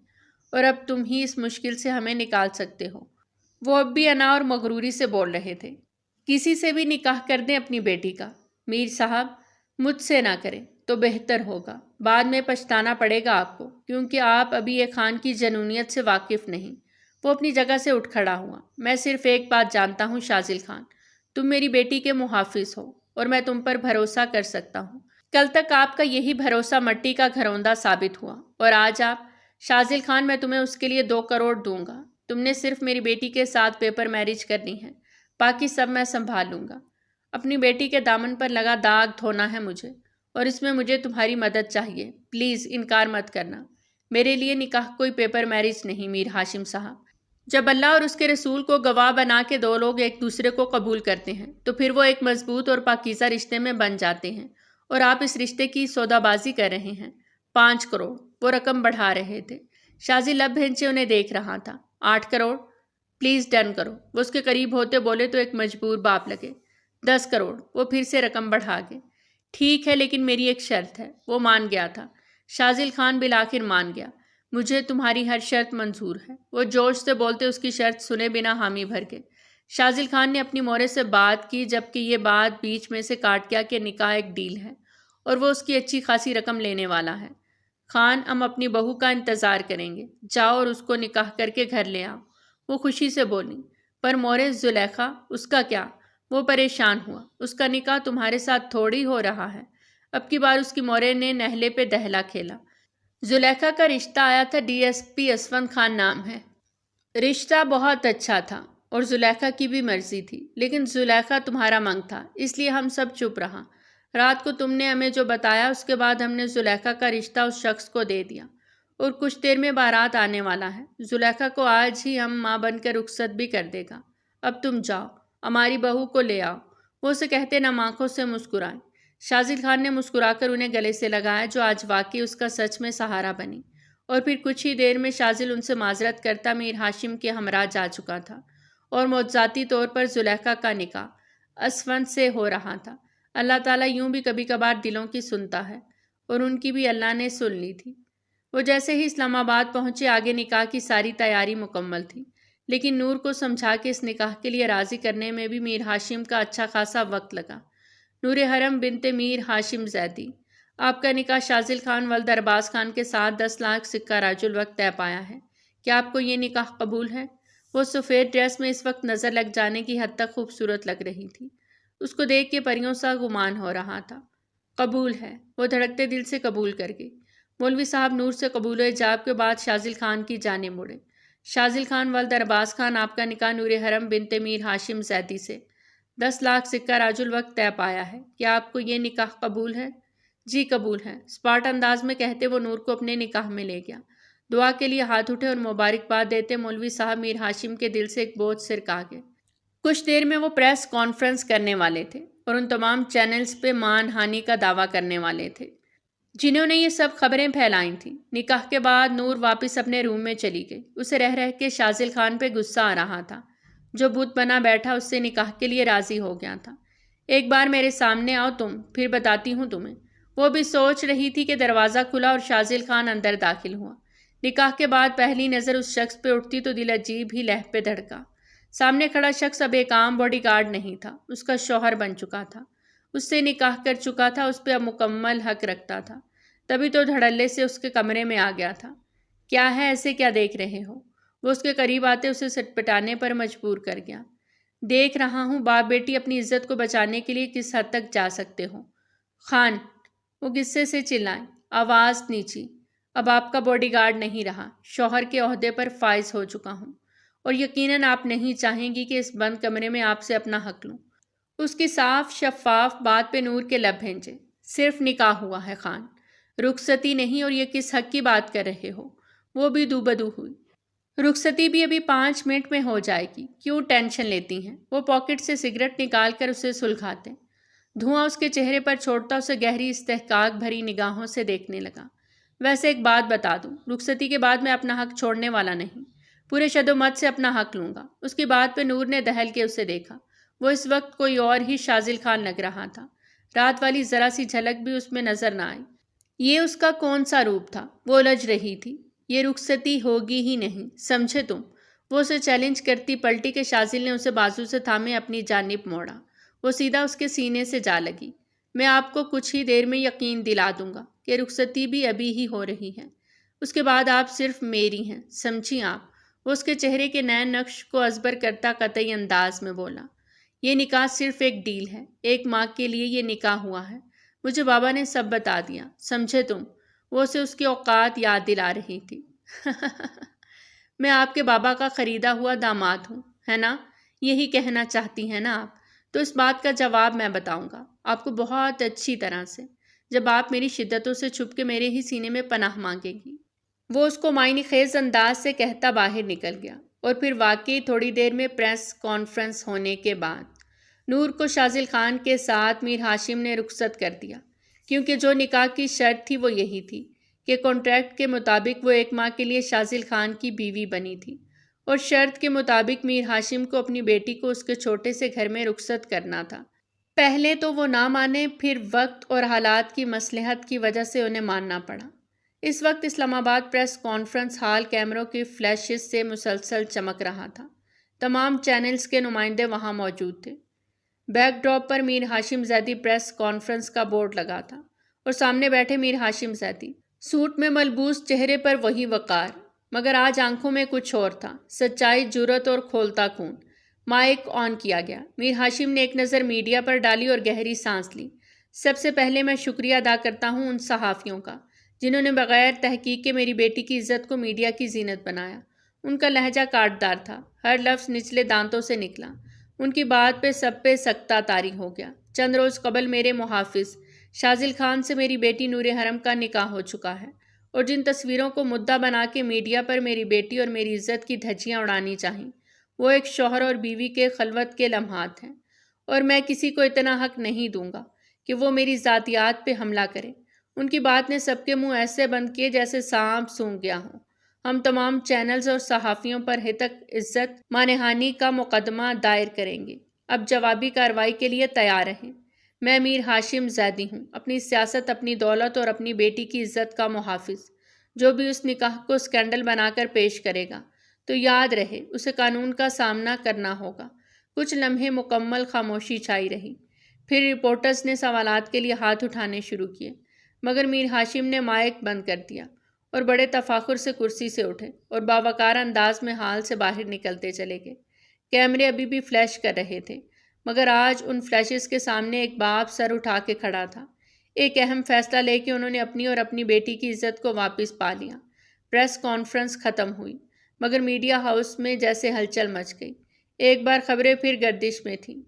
اور اب تم ہی اس مشکل سے ہمیں نکال سکتے ہو۔ وہ اب بھی انا اور مغروری سے بول رہے تھے۔ کسی سے بھی نکاح کر دیں اپنی بیٹی کا۔ میر صاحب، مجھ سے نہ کریں تو بہتر ہوگا، بعد میں پچھتانا پڑے گا آپ کو، کیونکہ آپ ابھی ایک خان کی جنونیت سے واقف نہیں۔ وہ اپنی جگہ سے اٹھ کھڑا ہوا۔ میں صرف ایک بات جانتا ہوں شازل خان، تم میری بیٹی کے محافظ ہو، اور میں تم پر بھروسہ کر سکتا ہوں۔ کل تک آپ کا یہی بھروسہ مٹی کا گھروندہ ثابت ہوا، اور آج آپ… شازل خان، میں تمہیں اس کے لیے 2 کروڑ دوں گا۔ تم نے صرف میری بیٹی کے ساتھ پیپر میرج کرنی ہے، باقی سب میں سنبھال لوں گا۔ اپنی بیٹی کے دامن پر لگا داغ دھونا ہے مجھے، اور اس میں مجھے تمہاری مدد چاہیے۔ پلیز انکار مت کرنا۔ میرے لیے نکاح کوئی پیپر میرج نہیں میر ہاشم صاحب۔ جب اللہ اور اس کے رسول کو گواہ بنا کے 2 لوگ ایک دوسرے کو قبول کرتے ہیں تو پھر وہ ایک مضبوط اور پاکیزہ رشتے میں بن جاتے ہیں، اور آپ اس رشتے کی سودا بازی کر رہے ہیں۔ 5 کروڑ، وہ رقم بڑھا رہے تھے۔ شازی لب بھینچے انہیں دیکھ رہا تھا۔ 8 کروڑ، پلیز ڈن کرو۔ وہ اس کے قریب ہوتے بولے تو ایک مجبور باپ لگے۔ 10 کروڑ، وہ پھر سے رقم بڑھا گئے۔ ٹھیک ہے، لیکن میری ایک شرط ہے۔ وہ مان گیا تھا۔ شازل خان بالآخر مان گیا۔ مجھے تمہاری ہر شرط منظور ہے۔ وہ جوش سے بولتے اس کی شرط سنے بنا حامی بھر گئے۔ شازل خان نے اپنی مورے سے بات کی، جبکہ یہ بات بیچ میں سے کاٹ گیا کہ نکاح ایک ڈیل ہے، اور وہ اس کی اچھی خاصی رقم لینے والا ہے۔ خان، ہم اپنی بہو کا انتظار کریں گے، جاؤ اور اس کو نکاح کر کے گھر لے آؤ۔ وہ خوشی سے بولی۔ پر مورے زلیخا، اس کا کیا؟ وہ پریشان ہوا۔ اس کا نکاح تمہارے ساتھ تھوڑی ہو رہا ہے۔ اب کی بار اس کی مورے نے نہلے پہ دہلا کھیلا۔ زلیخا کا رشتہ آیا تھا، D S P Asfand Khan نام ہے۔ رشتہ بہت اچھا تھا، اور زلیخا کی بھی مرضی تھی، لیکن زلیخا تمہارا منگ تھا، اس لیے ہم سب چپ رہا۔ رات کو تم نے ہمیں جو بتایا، اس کے بعد ہم نے زلیخا کا رشتہ اس شخص کو دے دیا، اور کچھ دیر میں بارات آنے والا ہے۔ زلیخا کو آج ہی ہم ماں بن کر رخصت بھی کر دے گا۔ اب تم جاؤ، ہماری بہو کو لے آؤ۔ وہ اسے کہتے نم آنکھوں سے مسکرائے۔ شاذل خان نے مسکرا کر انہیں گلے سے لگایا، جو آج واقعی اس کا سچ میں سہارا بنی۔ اور پھر کچھ ہی دیر میں شاذل ان سے معذرت کرتا میر ہاشم کے ہمراہ جا چکا تھا، اور معجزاتی طور پر زلیخا کا نکاح اسفند سے ہو رہا تھا۔ اللہ تعالیٰ یوں بھی کبھی کبھار دلوں کی سنتا ہے، اور ان کی بھی اللہ نے سن لی تھی۔ وہ جیسے ہی اسلام آباد پہنچے، آگے نکاح کی ساری تیاری مکمل تھی، لیکن نور کو سمجھا کے اس نکاح کے لیے راضی کرنے میں بھی میر ہاشم کا اچھا خاصا وقت لگا۔ نور حرم بنت میر ہاشم زیدی، آپ کا نکاح شاذل خان ولد ارباز خان کے ساتھ 10 لاکھ سکہ راج الوقت طے پایا ہے۔ کیا آپ کو یہ نکاح قبول ہے؟ وہ سفید ڈریس میں اس وقت نظر لگ جانے کی حد تک خوبصورت لگ رہی تھی۔ اس کو دیکھ کے پریوں سا گمان ہو رہا تھا۔ قبول ہے، وہ دھڑکتے دل سے قبول کر گئی۔ مولوی صاحب نور سے قبول و ایجاب کے بعد شاذل خان کی جانب مڑے۔ شاذل خان ولد ارباز خان، آپ کا نکاح نور حرم بنت میر ہاشم زیدی سے 10 لاکھ سکہ راج الوقت طے پایا ہے۔ کیا آپ کو یہ نکاح قبول ہے؟ جی قبول ہے، اسپاٹ انداز میں کہتے وہ نور کو اپنے نکاح میں لے گیا۔ دعا کے لیے ہاتھ اٹھے اور مبارکباد دیتے مولوی صاحب میر ہاشم کے دل سے ایک بوجھ سرکا گیا۔ کچھ دیر میں وہ پریس کانفرنس کرنے والے تھے، اور ان تمام چینلز پہ مان ہانی کا دعویٰ کرنے والے تھے جنہوں نے یہ سب خبریں پھیلائی تھیں۔ نکاح کے بعد نور واپس اپنے روم میں چلی گئی۔ اسے رہ رہ کے شاذل خان پہ غصہ آ رہا تھا، جو بت بنا بیٹھا اس سے نکاح کے لیے راضی ہو گیا تھا۔ ایک بار میرے سامنے آؤ تم، پھر بتاتی ہوں تمہیں۔ وہ بھی سوچ رہی تھی کہ دروازہ کھلا اور شاذل خان اندر داخل ہوا۔ نکاح کے بعد پہلی نظر اس شخص پہ اٹھتی تو دل عجیب ہی لہو پہ دھڑکا۔ سامنے کھڑا شخص اب ایک عام باڈی گارڈ نہیں تھا، اس کا شوہر بن چکا تھا، اس سے نکاح کر چکا تھا، اس پہ اب مکمل حق رکھتا تھا۔ تبھی تو دھڑلے سے اس کے کمرے میں آ گیا تھا۔ کیا ہے، ایسے کیا دیکھ رہے ہو؟ وہ اس کے قریب آتے اسے سٹپٹانے پر مجبور کر گیا۔ دیکھ رہا ہوں باپ بیٹی اپنی عزت کو بچانے کے لیے کس حد تک جا سکتے ہو۔ خان، وہ غصے سے چلائیں، آواز نیچی۔ اب آپ کا باڈی گارڈ نہیں رہا، شوہر کے عہدے پر فائز ہو چکا ہوں، اور یقیناً آپ نہیں چاہیں گی کہ اس بند کمرے میں آپ سے اپنا حق لوں۔ اس کی صاف شفاف بات پہ نور کے لب بھینچے۔ صرف نکاح ہوا ہے خان، رخصتی نہیں، اور یہ کس حق کی بات کر رہے ہو؟ وہ بھی دو بدو ہوئی۔ رخصتی بھی ابھی 5 منٹ میں ہو جائے گی، کیوں ٹینشن لیتی ہیں؟ وہ پاکٹ سے سگریٹ نکال کر اسے سلگاتے، دھواں اس کے چہرے پر چھوڑتا اسے گہری استحقاق بھری نگاہوں سے دیکھنے لگا۔ ویسے ایک بات بتا دوں، رخصتی کے بعد میں اپنا حق چھوڑنے والا نہیں، پورے شد و مت سے اپنا حق لوں گا۔ اس کی بات پہ نور نے دہل کے اسے دیکھا۔ وہ اس وقت کوئی اور ہی شاذل خان لگ رہا تھا، رات والی ذرا سی جھلک بھی اس میں نظر نہ آئی۔ یہ اس کا کون سا روپ تھا؟ وہ الجھ رہی تھی۔ یہ رخصتی ہوگی ہی نہیں، سمجھے تم؟ وہ اسے چیلنج کرتی پلٹی کہ شاذل نے اسے بازو سے تھامے اپنی جانب موڑا۔ وہ سیدھا اس کے سینے سے جا لگی۔ میں آپ کو کچھ ہی دیر میں یقین دلا دوں گا کہ رخصتی بھی ابھی ہی ہو رہی ہے، اس کے بعد آپ صرف میری ہیں، سمجھی آپ؟ وہ اس کے چہرے کے نئے نقش کو ازبر کرتا قطعی انداز میں بولا۔ یہ نکاح صرف ایک ڈیل ہے، ایک ماں کے لیے یہ نکاح ہوا ہے، مجھے بابا نے سب بتا دیا، سمجھے تم؟ وہ اسے اس کی اوقات یاد دلا رہی تھی۔ میں آپ کے بابا کا خریدا ہوا داماد ہوں، ہے نا؟ یہی کہنا چاہتی ہیں نا آپ؟ تو اس بات کا جواب میں بتاؤں گا آپ کو بہت اچھی طرح سے، جب آپ میری شدتوں سے چھپ کے میرے ہی سینے میں پناہ مانگے گی۔ وہ اس کو معنی خیز انداز سے کہتا باہر نکل گیا۔ اور پھر واقعی تھوڑی دیر میں پریس کانفرنس ہونے کے بعد نور کو شاذل خان کے ساتھ میر ہاشم نے رخصت کر دیا، کیونکہ جو نکاح کی شرط تھی وہ یہی تھی کہ کانٹریکٹ کے مطابق وہ 1 ماہ کے لیے شاذل خان کی بیوی بنی تھی، اور شرط کے مطابق میر ہاشم کو اپنی بیٹی کو اس کے چھوٹے سے گھر میں رخصت کرنا تھا۔ پہلے تو وہ نہ مانے، پھر وقت اور حالات کی مصلحت کی وجہ سے انہیں ماننا پڑا۔ اس وقت اسلام آباد پریس کانفرنس ہال کیمروں کی فلیشز سے مسلسل چمک رہا تھا۔ تمام چینلز کے نمائندے وہاں موجود تھے۔ بیک ڈراپ پر میر ہاشم زیدی پریس کانفرنس کا بورڈ لگا تھا، اور سامنے بیٹھے میر ہاشم زیدی، سوٹ میں ملبوس، چہرے پر وہی وقار، مگر آج آنکھوں میں کچھ اور تھا، سچائی، جرأت اور کھولتا خون۔ مائک آن کیا گیا۔ میر ہاشم نے ایک نظر میڈیا پر ڈالی اور گہری سانس لی۔ سب سے پہلے میں شکریہ ادا کرتا ہوں ان صحافیوں کا جنہوں نے بغیر تحقیق کے میری بیٹی کی عزت کو میڈیا کی زینت بنایا۔ ان کا لہجہ کاٹدار تھا، ہر لفظ نچلے دانتوں سے نکلا۔ ان کی بات پہ سب پہ سکتہ طاری ہو گیا۔ چند روز قبل میرے محافظ شاذل خان سے میری بیٹی نور حرم کا نکاح ہو چکا ہے، اور جن تصویروں کو مدعا بنا کے میڈیا پر میری بیٹی اور میری عزت کی دھجیاں اڑانی چاہیں، وہ ایک شوہر اور بیوی کے خلوت کے لمحات ہیں، اور میں کسی کو اتنا حق نہیں دوں گا کہ وہ میری ذاتیات پہ حملہ کرے۔ ان کی بات نے سب کے منہ ایسے بند کیے جیسے سانپ سونگھ گیا ہو۔ ہم تمام چینلز اور صحافیوں پر ہتک عزت مانہانی کا مقدمہ دائر کریں گے۔ اب جوابی کارروائی کے لیے تیار رہیں۔ میں میر ہاشم زیدی ہوں، اپنی سیاست، اپنی دولت اور اپنی بیٹی کی عزت کا محافظ۔ جو بھی اس نکاح کو سکینڈل بنا کر پیش کرے گا تو یاد رہے اسے قانون کا سامنا کرنا ہوگا۔ کچھ لمحے مکمل خاموشی چھائی رہی، پھر رپورٹرز نے سوالات کے لیے ہاتھ اٹھانے شروع کیے، مگر میر ہاشم نے مائک بند کر دیا اور بڑے تفاخر سے کرسی سے اٹھے اور باوقار انداز میں ہال سے باہر نکلتے چلے گئے۔ کیمرے ابھی بھی فلیش کر رہے تھے، مگر آج ان فلیشز کے سامنے ایک باپ سر اٹھا کے کھڑا تھا۔ ایک اہم فیصلہ لے کے انہوں نے اپنی اور اپنی بیٹی کی عزت کو واپس پا لیا۔ پریس کانفرنس ختم ہوئی، مگر میڈیا ہاؤس میں جیسے ہلچل مچ گئی۔ ایک بار خبریں پھر گردش میں تھیں۔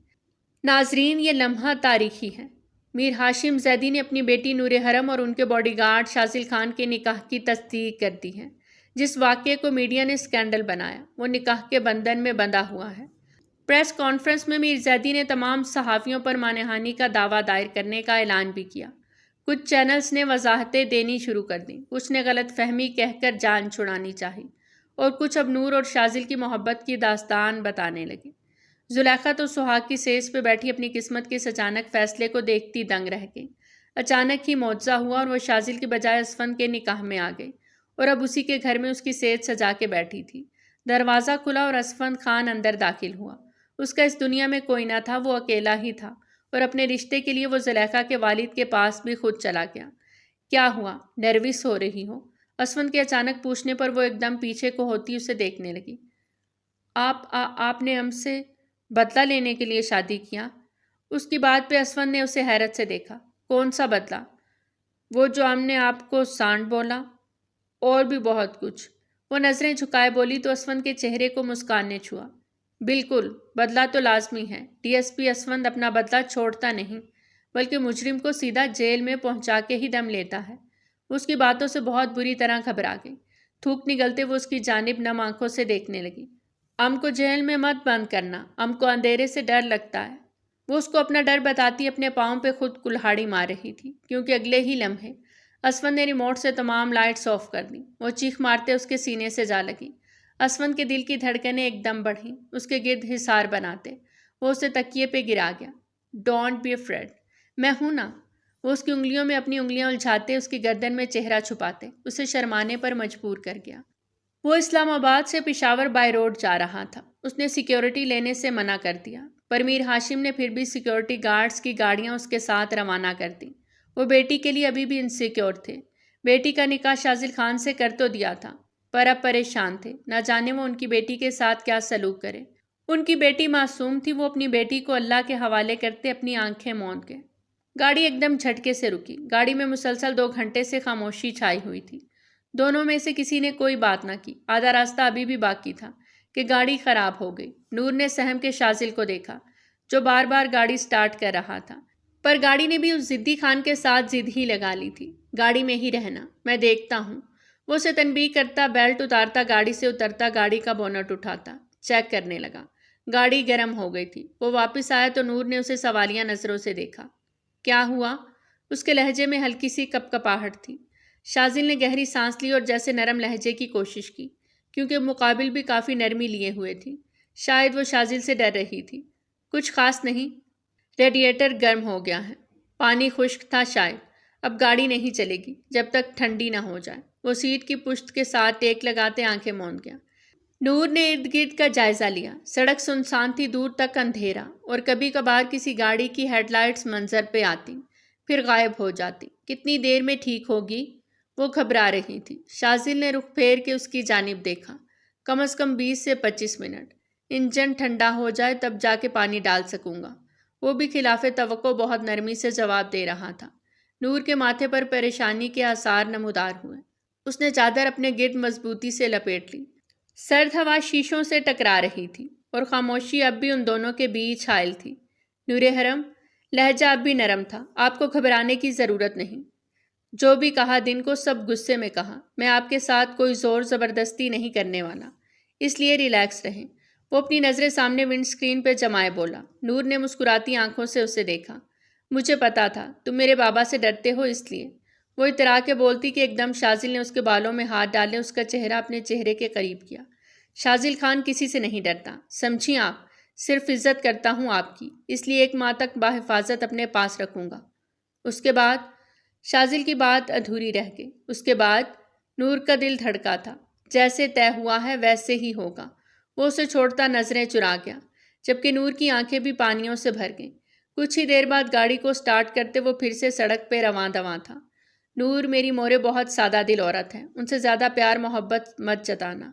ناظرین، یہ لمحہ تاریخی ہے۔ میر ہاشم زیدی نے اپنی بیٹی نور حرم اور ان کے باڈی گارڈ شاذل خان کے نکاح کی تصدیق کر دی ہے۔ جس واقعے کو میڈیا نے سکینڈل بنایا، وہ نکاح کے بندھن میں بندھا ہوا ہے۔ پریس کانفرنس میں میر زیدی نے تمام صحافیوں پر مانہانی کا دعویٰ دائر کرنے کا اعلان بھی کیا۔ کچھ چینلز نے وضاحتیں دینی شروع کر دیں، کچھ نے غلط فہمی کہہ کر جان چھڑانی چاہی، اور کچھ اب نور اور شاذل کی محبت کی داستان بتانے لگے۔ زلیخا تو سہاگ کی سیج پہ بیٹھی اپنی قسمت کے اس اچانک فیصلے کو دیکھتی دنگ رہ گئی۔ اچانک ہی معجزہ ہوا اور وہ شاذل کی بجائے اسفند کے نکاح میں آ گئی، اور اب اسی کے گھر میں اس کی سیج سجا کے بیٹھی تھی۔ دروازہ کھلا اور اسفند خان اندر داخل ہوا۔ اس کا اس دنیا میں کوئی نہ تھا، وہ اکیلا ہی تھا، اور اپنے رشتے کے لیے وہ زلیخا کے والد کے پاس بھی خود چلا گیا۔ کیا ہوا؟ نروس ہو رہی ہو؟ اسفند کے اچانک پوچھنے پر وہ ایک دم پیچھے کو ہوتی اسے دیکھنے لگی۔ آپ نے ہم سے بدلہ لینے کے لیے شادی کیا؟ اس کی بات پہ اسفند نے اسے حیرت سے دیکھا۔ کون سا بدلہ؟ وہ جو ہم نے آپ کو سانڈ بولا، اور بھی بہت کچھ۔ وہ نظریں جھکائے بولی تو اسفند کے چہرے کو مسکان نے چھوا۔ بالکل، بدلہ تو لازمی ہے۔ ڈی ایس پی اسفند اپنا بدلہ چھوڑتا نہیں، بلکہ مجرم کو سیدھا جیل میں پہنچا کے ہی دم لیتا ہے۔ اس کی باتوں سے بہت بری طرح گھبرا گئی۔ تھوک نگلتے وہ اس کی جانب نم آنکھوں سے دیکھنے لگی۔ ام کو جیل میں مت بند کرنا، ام کو اندھیرے سے ڈر لگتا ہے۔ وہ اس کو اپنا ڈر بتاتی اپنے پاؤں پہ خود کلہاڑی مار رہی تھی، کیونکہ اگلے ہی لمحے اسفند نے ریموٹ سے تمام لائٹس آف کر دیں۔ وہ چیخ مارتے اس کے سینے سے جا لگی۔ اسفند کے دل کی دھڑکنیں ایک دم بڑھیں، اس کے گرد حصار بناتے۔ وہ اسے تکیے پہ گرا گیا۔ ڈونٹ بی افریڈ، میں ہوں نا۔ وہ اس کی انگلیوں میں اپنی انگلیاں الجھاتے اس کی گردن میں چہرہ چھپاتے اسے شرمانے پر مجبور کر گیا۔ وہ اسلام آباد سے پشاور بائی روڈ جا رہا تھا۔ اس نے سیکیورٹی لینے سے منع کر دیا، پر میر ہاشم نے پھر بھی سیکیورٹی گارڈز کی گاڑیاں اس کے ساتھ روانہ کر دیں۔ وہ بیٹی کے لیے ابھی بھی انسیکیور تھے۔ بیٹی کا نکاح شاذل خان سے کر تو دیا تھا، پر اب پریشان تھے، نہ جانے وہ ان کی بیٹی کے ساتھ کیا سلوک کرے۔ ان کی بیٹی معصوم تھی، وہ اپنی بیٹی کو اللہ کے حوالے کرتے اپنی آنکھیں موند گئے۔ گاڑی ایک دم جھٹکے سے رکی۔ گاڑی میں مسلسل 2 گھنٹے سے خاموشی چھائی ہوئی تھی۔ دونوں میں سے کسی نے کوئی بات نہ کی۔ آدھا راستہ ابھی بھی باقی تھا کہ گاڑی خراب ہو گئی۔ نور نے سہم کے شاذل کو دیکھا، جو بار بار گاڑی سٹارٹ کر رہا تھا، پر گاڑی نے بھی اس ضدی خان کے ساتھ ضد ہی لگا لی تھی۔ گاڑی میں ہی رہنا، میں دیکھتا ہوں۔ وہ اسے تنبیہ کرتا، بیلٹ اتارتا، گاڑی سے اترتا، گاڑی کا بونٹ اٹھاتا، چیک کرنے لگا۔ گاڑی گرم ہو گئی تھی۔ وہ واپس آیا تو نور نے اسے سوالیہ نظروں سے دیکھا۔ کیا ہوا؟ اس کے لہجے میں ہلکی سی کپکپاہٹ تھی۔ شاذل نے گہری سانس لی اور جیسے نرم لہجے کی کوشش کی، کیونکہ مقابل بھی کافی نرمی لیے ہوئے تھی۔ شاید وہ شاذل سے ڈر رہی تھی۔ کچھ خاص نہیں، ریڈیٹر گرم ہو گیا ہے، پانی خشک تھا شاید۔ اب گاڑی نہیں چلے گی جب تک ٹھنڈی نہ ہو جائے۔ وہ سیٹ کی پشت کے ساتھ ٹیک لگاتے آنکھیں موند گیا۔ نور نے ارد گرد کا جائزہ لیا۔ سڑک سنسان تھی، دور تک اندھیرا، اور کبھی کبھار کسی گاڑی کی ہیڈ لائٹس منظر پہ آتی، پھر غائب ہو جاتی۔ کتنی دیر میں ٹھیک ہوگی؟ وہ گھبرا رہی تھی۔ شاذل نے رخ پھیر کے اس کی جانب دیکھا۔ کم از کم 20 سے 25 منٹ۔ انجن ٹھنڈا ہو جائے تب جا کے پانی ڈال سکوں گا۔ وہ بھی خلاف توقع بہت نرمی سے جواب دے رہا تھا۔ نور کے ماتھے پر پریشانی کے آثار نمودار ہوئے۔ اس نے چادر اپنے گرد مضبوطی سے لپیٹ لی۔ سرد ہوا شیشوں سے ٹکرا رہی تھی، اور خاموشی اب بھی ان دونوں کے بیچ حائل تھی۔ نور حرم، لہجہ اب بھی نرم تھا، آپ کو گھبرانے کی ضرورت نہیں۔ جو بھی کہا دن کو سب غصے میں کہا۔ میں آپ کے ساتھ کوئی زور زبردستی نہیں کرنے والا، اس لیے ریلیکس رہیں۔ وہ اپنی نظریں سامنے ونڈ اسکرین پہ جمائے بولا۔ نور نے مسکراتی آنکھوں سے اسے دیکھا۔ مجھے پتا تھا تم میرے بابا سے ڈرتے ہو، اس لیے۔ وہ اترا کے بولتی کہ ایک دم شاذل نے اس کے بالوں میں ہاتھ ڈالے اس کا چہرہ اپنے چہرے کے قریب کیا۔ شاذل خان کسی سے نہیں ڈرتا، سمجھی آپ؟ صرف عزت کرتا ہوں آپ کی، اس لیے ایک ماہ تک بحفاظت اپنے پاس رکھوں گا۔ اس کے بعد شاذل کی بات ادھوری رہ گئی۔ اس کے بعد نور کا دل دھڑکا تھا۔ جیسے طے ہوا ہے ویسے ہی ہوگا۔ وہ اسے چھوڑتا نظریں چرا گیا، جبکہ نور کی آنکھیں بھی پانیوں سے بھر گئیں۔ کچھ ہی دیر بعد گاڑی کو سٹارٹ کرتے وہ پھر سے سڑک پہ رواں دواں تھا۔ نور، میری مورے بہت سادہ دل عورت ہے، ان سے زیادہ پیار محبت مت جتانا،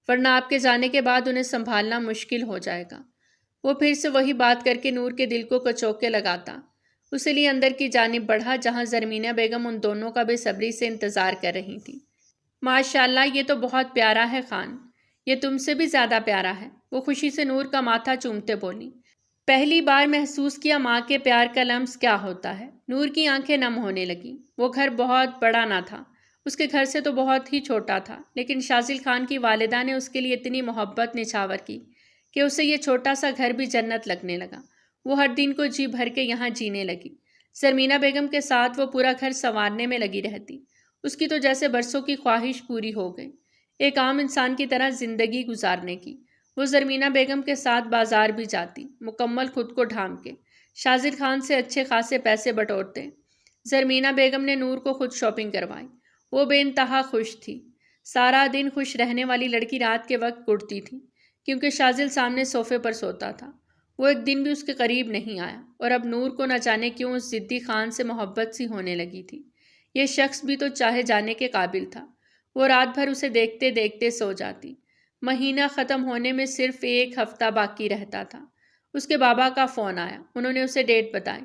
ورنہ آپ کے جانے کے بعد انہیں سنبھالنا مشکل ہو جائے گا۔ وہ پھر سے وہی بات کر کے نور کے دل کو کچوکے لگاتا اسے لیے اندر کی جانب بڑھا، جہاں زرمینہ بیگم ان دونوں کا بے صبری سے انتظار کر رہی تھی۔ ماشاءاللہ، یہ تو بہت پیارا ہے خان، یہ تم سے بھی زیادہ پیارا ہے، وہ خوشی سے نور کا ماتھا چومتے بولی۔ پہلی بار محسوس کیا ماں کے پیار کا لمس کیا ہوتا ہے۔ نور کی آنکھیں نم ہونے لگیں۔ وہ گھر بہت بڑا نہ تھا، اس کے گھر سے تو بہت ہی چھوٹا تھا، لیکن شاذل خان کی والدہ نے اس کے لیے اتنی محبت نچھاور کی کہ اسے یہ چھوٹا سا گھر بھی جنت لگنے لگا۔ وہ ہر دن کو جی بھر کے یہاں جینے لگی۔ زرمینہ بیگم کے ساتھ وہ پورا گھر سنوارنے میں لگی رہتی۔ اس کی تو جیسے برسوں کی خواہش پوری ہو گئی، ایک عام انسان کی طرح زندگی گزارنے کی۔ وہ زرمینہ بیگم کے ساتھ بازار بھی جاتی، مکمل خود کو ڈھانپ کے۔ شاذل خان سے اچھے خاصے پیسے بٹورتے۔ زرمینہ بیگم نے نور کو خود شاپنگ کروائی۔ وہ بے انتہا خوش تھی۔ سارا دن خوش رہنے والی لڑکی رات کے وقت اٹھتی تھی، کیونکہ شاذل سامنے صوفے پر سوتا تھا۔ وہ ایک دن بھی اس کے قریب نہیں آیا، اور اب نور کو نہ جانے کیوں اس ضدی خان سے محبت سی ہونے لگی تھی۔ یہ شخص بھی تو چاہے جانے کے قابل تھا۔ وہ رات بھر اسے دیکھتے دیکھتے سو جاتی۔ مہینہ ختم ہونے میں صرف ایک ہفتہ باقی رہتا تھا۔ اس کے بابا کا فون آیا، انہوں نے اسے ڈیٹ بتائی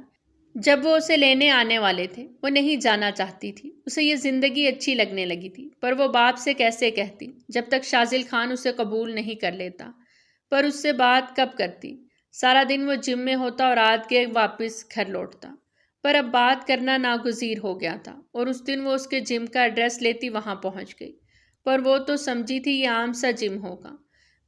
جب وہ اسے لینے آنے والے تھے۔ وہ نہیں جانا چاہتی تھی، اسے یہ زندگی اچھی لگنے لگی تھی، پر وہ باپ سے کیسے کہتی جب تک شاذل خان اسے قبول نہیں کر لیتا؟ پر اس سے بات کب کرتی؟ سارا دن وہ جم میں ہوتا اور رات کے واپس گھر لوٹتا۔ پر اب بات کرنا ناگزیر ہو گیا تھا، اور اس دن وہ اس کے جم کا ایڈریس لیتی وہاں پہنچ گئی۔ پر وہ تو سمجھی تھی یہ عام سا جم ہوگا،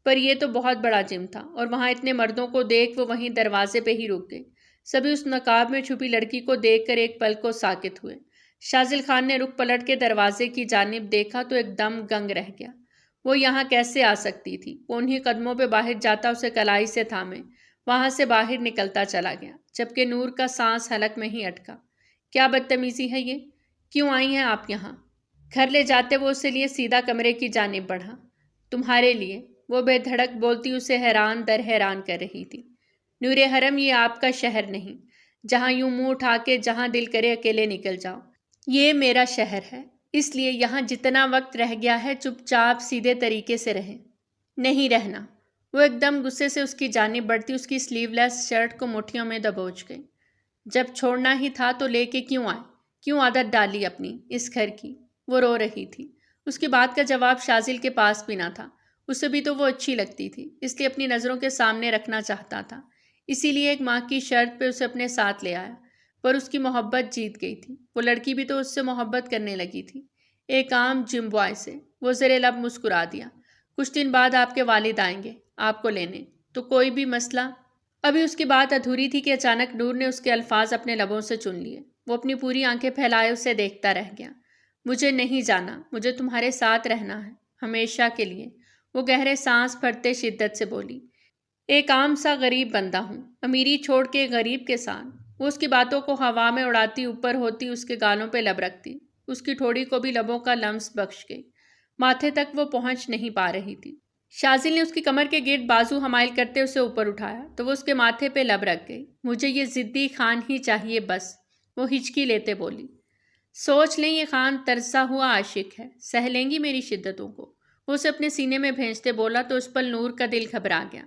پر یہ تو بہت بڑا جم تھا، اور وہاں اتنے مردوں کو دیکھ وہ وہیں دروازے پہ ہی رک گئی۔ سبھی اس نقاب میں چھپی لڑکی کو دیکھ کر ایک پل کو ساکت ہوئے۔ شاذل خان نے رخ پلٹ کے دروازے کی جانب دیکھا تو ایک دم گنگ رہ گیا۔ وہ یہاں کیسے آ سکتی تھی؟ وہ انہی قدموں پہ باہر جاتا اسے کلائی سے تھامے وہاں سے باہر نکلتا چلا گیا، جبکہ نور کا سانس حلق میں ہی اٹکا۔ کیا بدتمیزی ہے یہ؟ کیوں آئی ہیں آپ یہاں؟ گھر لے جاتے وہ اسے لیے سیدھا کمرے کی جانب بڑھا۔ تمہارے لیے، وہ بے دھڑک بولتی اسے حیران در حیران کر رہی تھی۔ نور حرم، یہ آپ کا شہر نہیں جہاں یوں منہ اٹھا کے جہاں دل کرے اکیلے نکل جاؤ۔ یہ میرا شہر ہے، اس لیے یہاں جتنا وقت رہ گیا ہے چپ چاپ سیدھے طریقے سے رہیں۔ نہیں رہنا۔ وہ ایک دم غصے سے اس کی جانب بڑھتی اس کی سلیو لیس شرٹ کو مٹھیوں میں دبوچ گئی۔ جب چھوڑنا ہی تھا تو لے کے کیوں آئے؟ کیوں عادت ڈالی اپنی اس گھر کی؟ وہ رو رہی تھی۔ اس کی بات کا جواب شاذل کے پاس بھی نہ تھا۔ اسے بھی تو وہ اچھی لگتی تھی، اس لیے اپنی نظروں کے سامنے رکھنا چاہتا تھا۔ اسی لیے ایک ماں کی شرط پہ اسے اپنے ساتھ لے آیا، پر اس کی محبت جیت گئی تھی۔ وہ لڑکی بھی تو اس سے محبت کرنے لگی تھی، ایک عام جم بوائے سے۔ وہ زیر لب مسکرا دیا۔ کچھ دن بعد آپ کے والد آئیں گے آپ کو لینے، تو کوئی بھی مسئلہ؟ ابھی اس کی بات ادھوری تھی کہ اچانک نور نے اس کے الفاظ اپنے لبوں سے چن لیے۔ وہ اپنی پوری آنکھیں پھیلائے اسے دیکھتا رہ گیا۔ مجھے نہیں جانا، مجھے تمہارے ساتھ رہنا ہے، ہمیشہ کے لیے، وہ گہرے سانس بھرتے شدت سے بولی۔ ایک عام سا غریب بندہ ہوں، امیری چھوڑ کے غریب کے ساتھ۔ وہ اس کی باتوں کو ہوا میں اڑاتی اوپر ہوتی اس کے گالوں پہ لب رکھتی، اس کی ٹھوڑی کو بھی لبوں کا لمس بخش گئی۔ ماتھے تک وہ پہنچ نہیں پا رہی تھی۔ شاذل نے اس کی کمر کے گرد بازو حمائل کرتے اسے اوپر اٹھایا تو وہ اس کے ماتھے پہ لب رکھ گئی۔ مجھے یہ ضدی خان ہی چاہیے بس، وہ ہچکی لیتے بولی۔ سوچ لیں یہ خان ترسا ہوا عاشق ہے، سہ لیں گی میری شدتوں کو؟ وہ اسے اپنے سینے میں بھینچتے بولا تو اس پر نور کا دل گھبرا گیا۔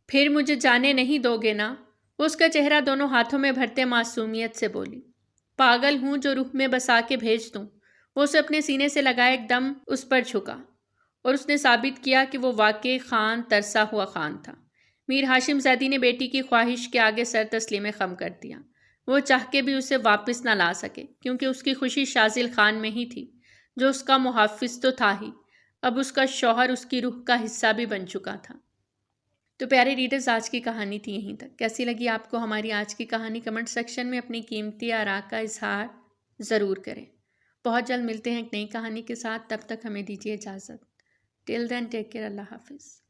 پھر مجھے جانے نہیں دو گے نا؟ وہ اس کا چہرہ دونوں ہاتھوں میں بھرتے معصومیت سے بولی۔ پاگل ہوں جو روح میں بسا کے بھیج دوں؟ وہ اسے اپنے سینے سے لگائے ایک دم اس پر جھکا، اور اس نے ثابت کیا کہ وہ واقعی خان ترسا ہوا خان تھا۔ میر ہاشم زیدی نے بیٹی کی خواہش کے آگے سر تسلیم خم کر دیا۔ وہ چاہ کے بھی اسے واپس نہ لا سکے، کیونکہ اس کی خوشی شاذل خان میں ہی تھی، جو اس کا محافظ تو تھا ہی، اب اس کا شوہر اس کی روح کا حصہ بھی بن چکا تھا۔ تو پیارے ریڈرز، آج کی کہانی تھی یہیں تک۔ کیسی لگی آپ کو ہماری آج کی کہانی؟ کمنٹ سیکشن میں اپنی قیمتی آراء کا اظہار ضرور کریں۔ بہت جلد ملتے ہیں ایک نئی کہانی کے ساتھ، تب تک ہمیں دیجیے اجازت۔ ٹل دین ٹیک کیئر، اللہ حافظ۔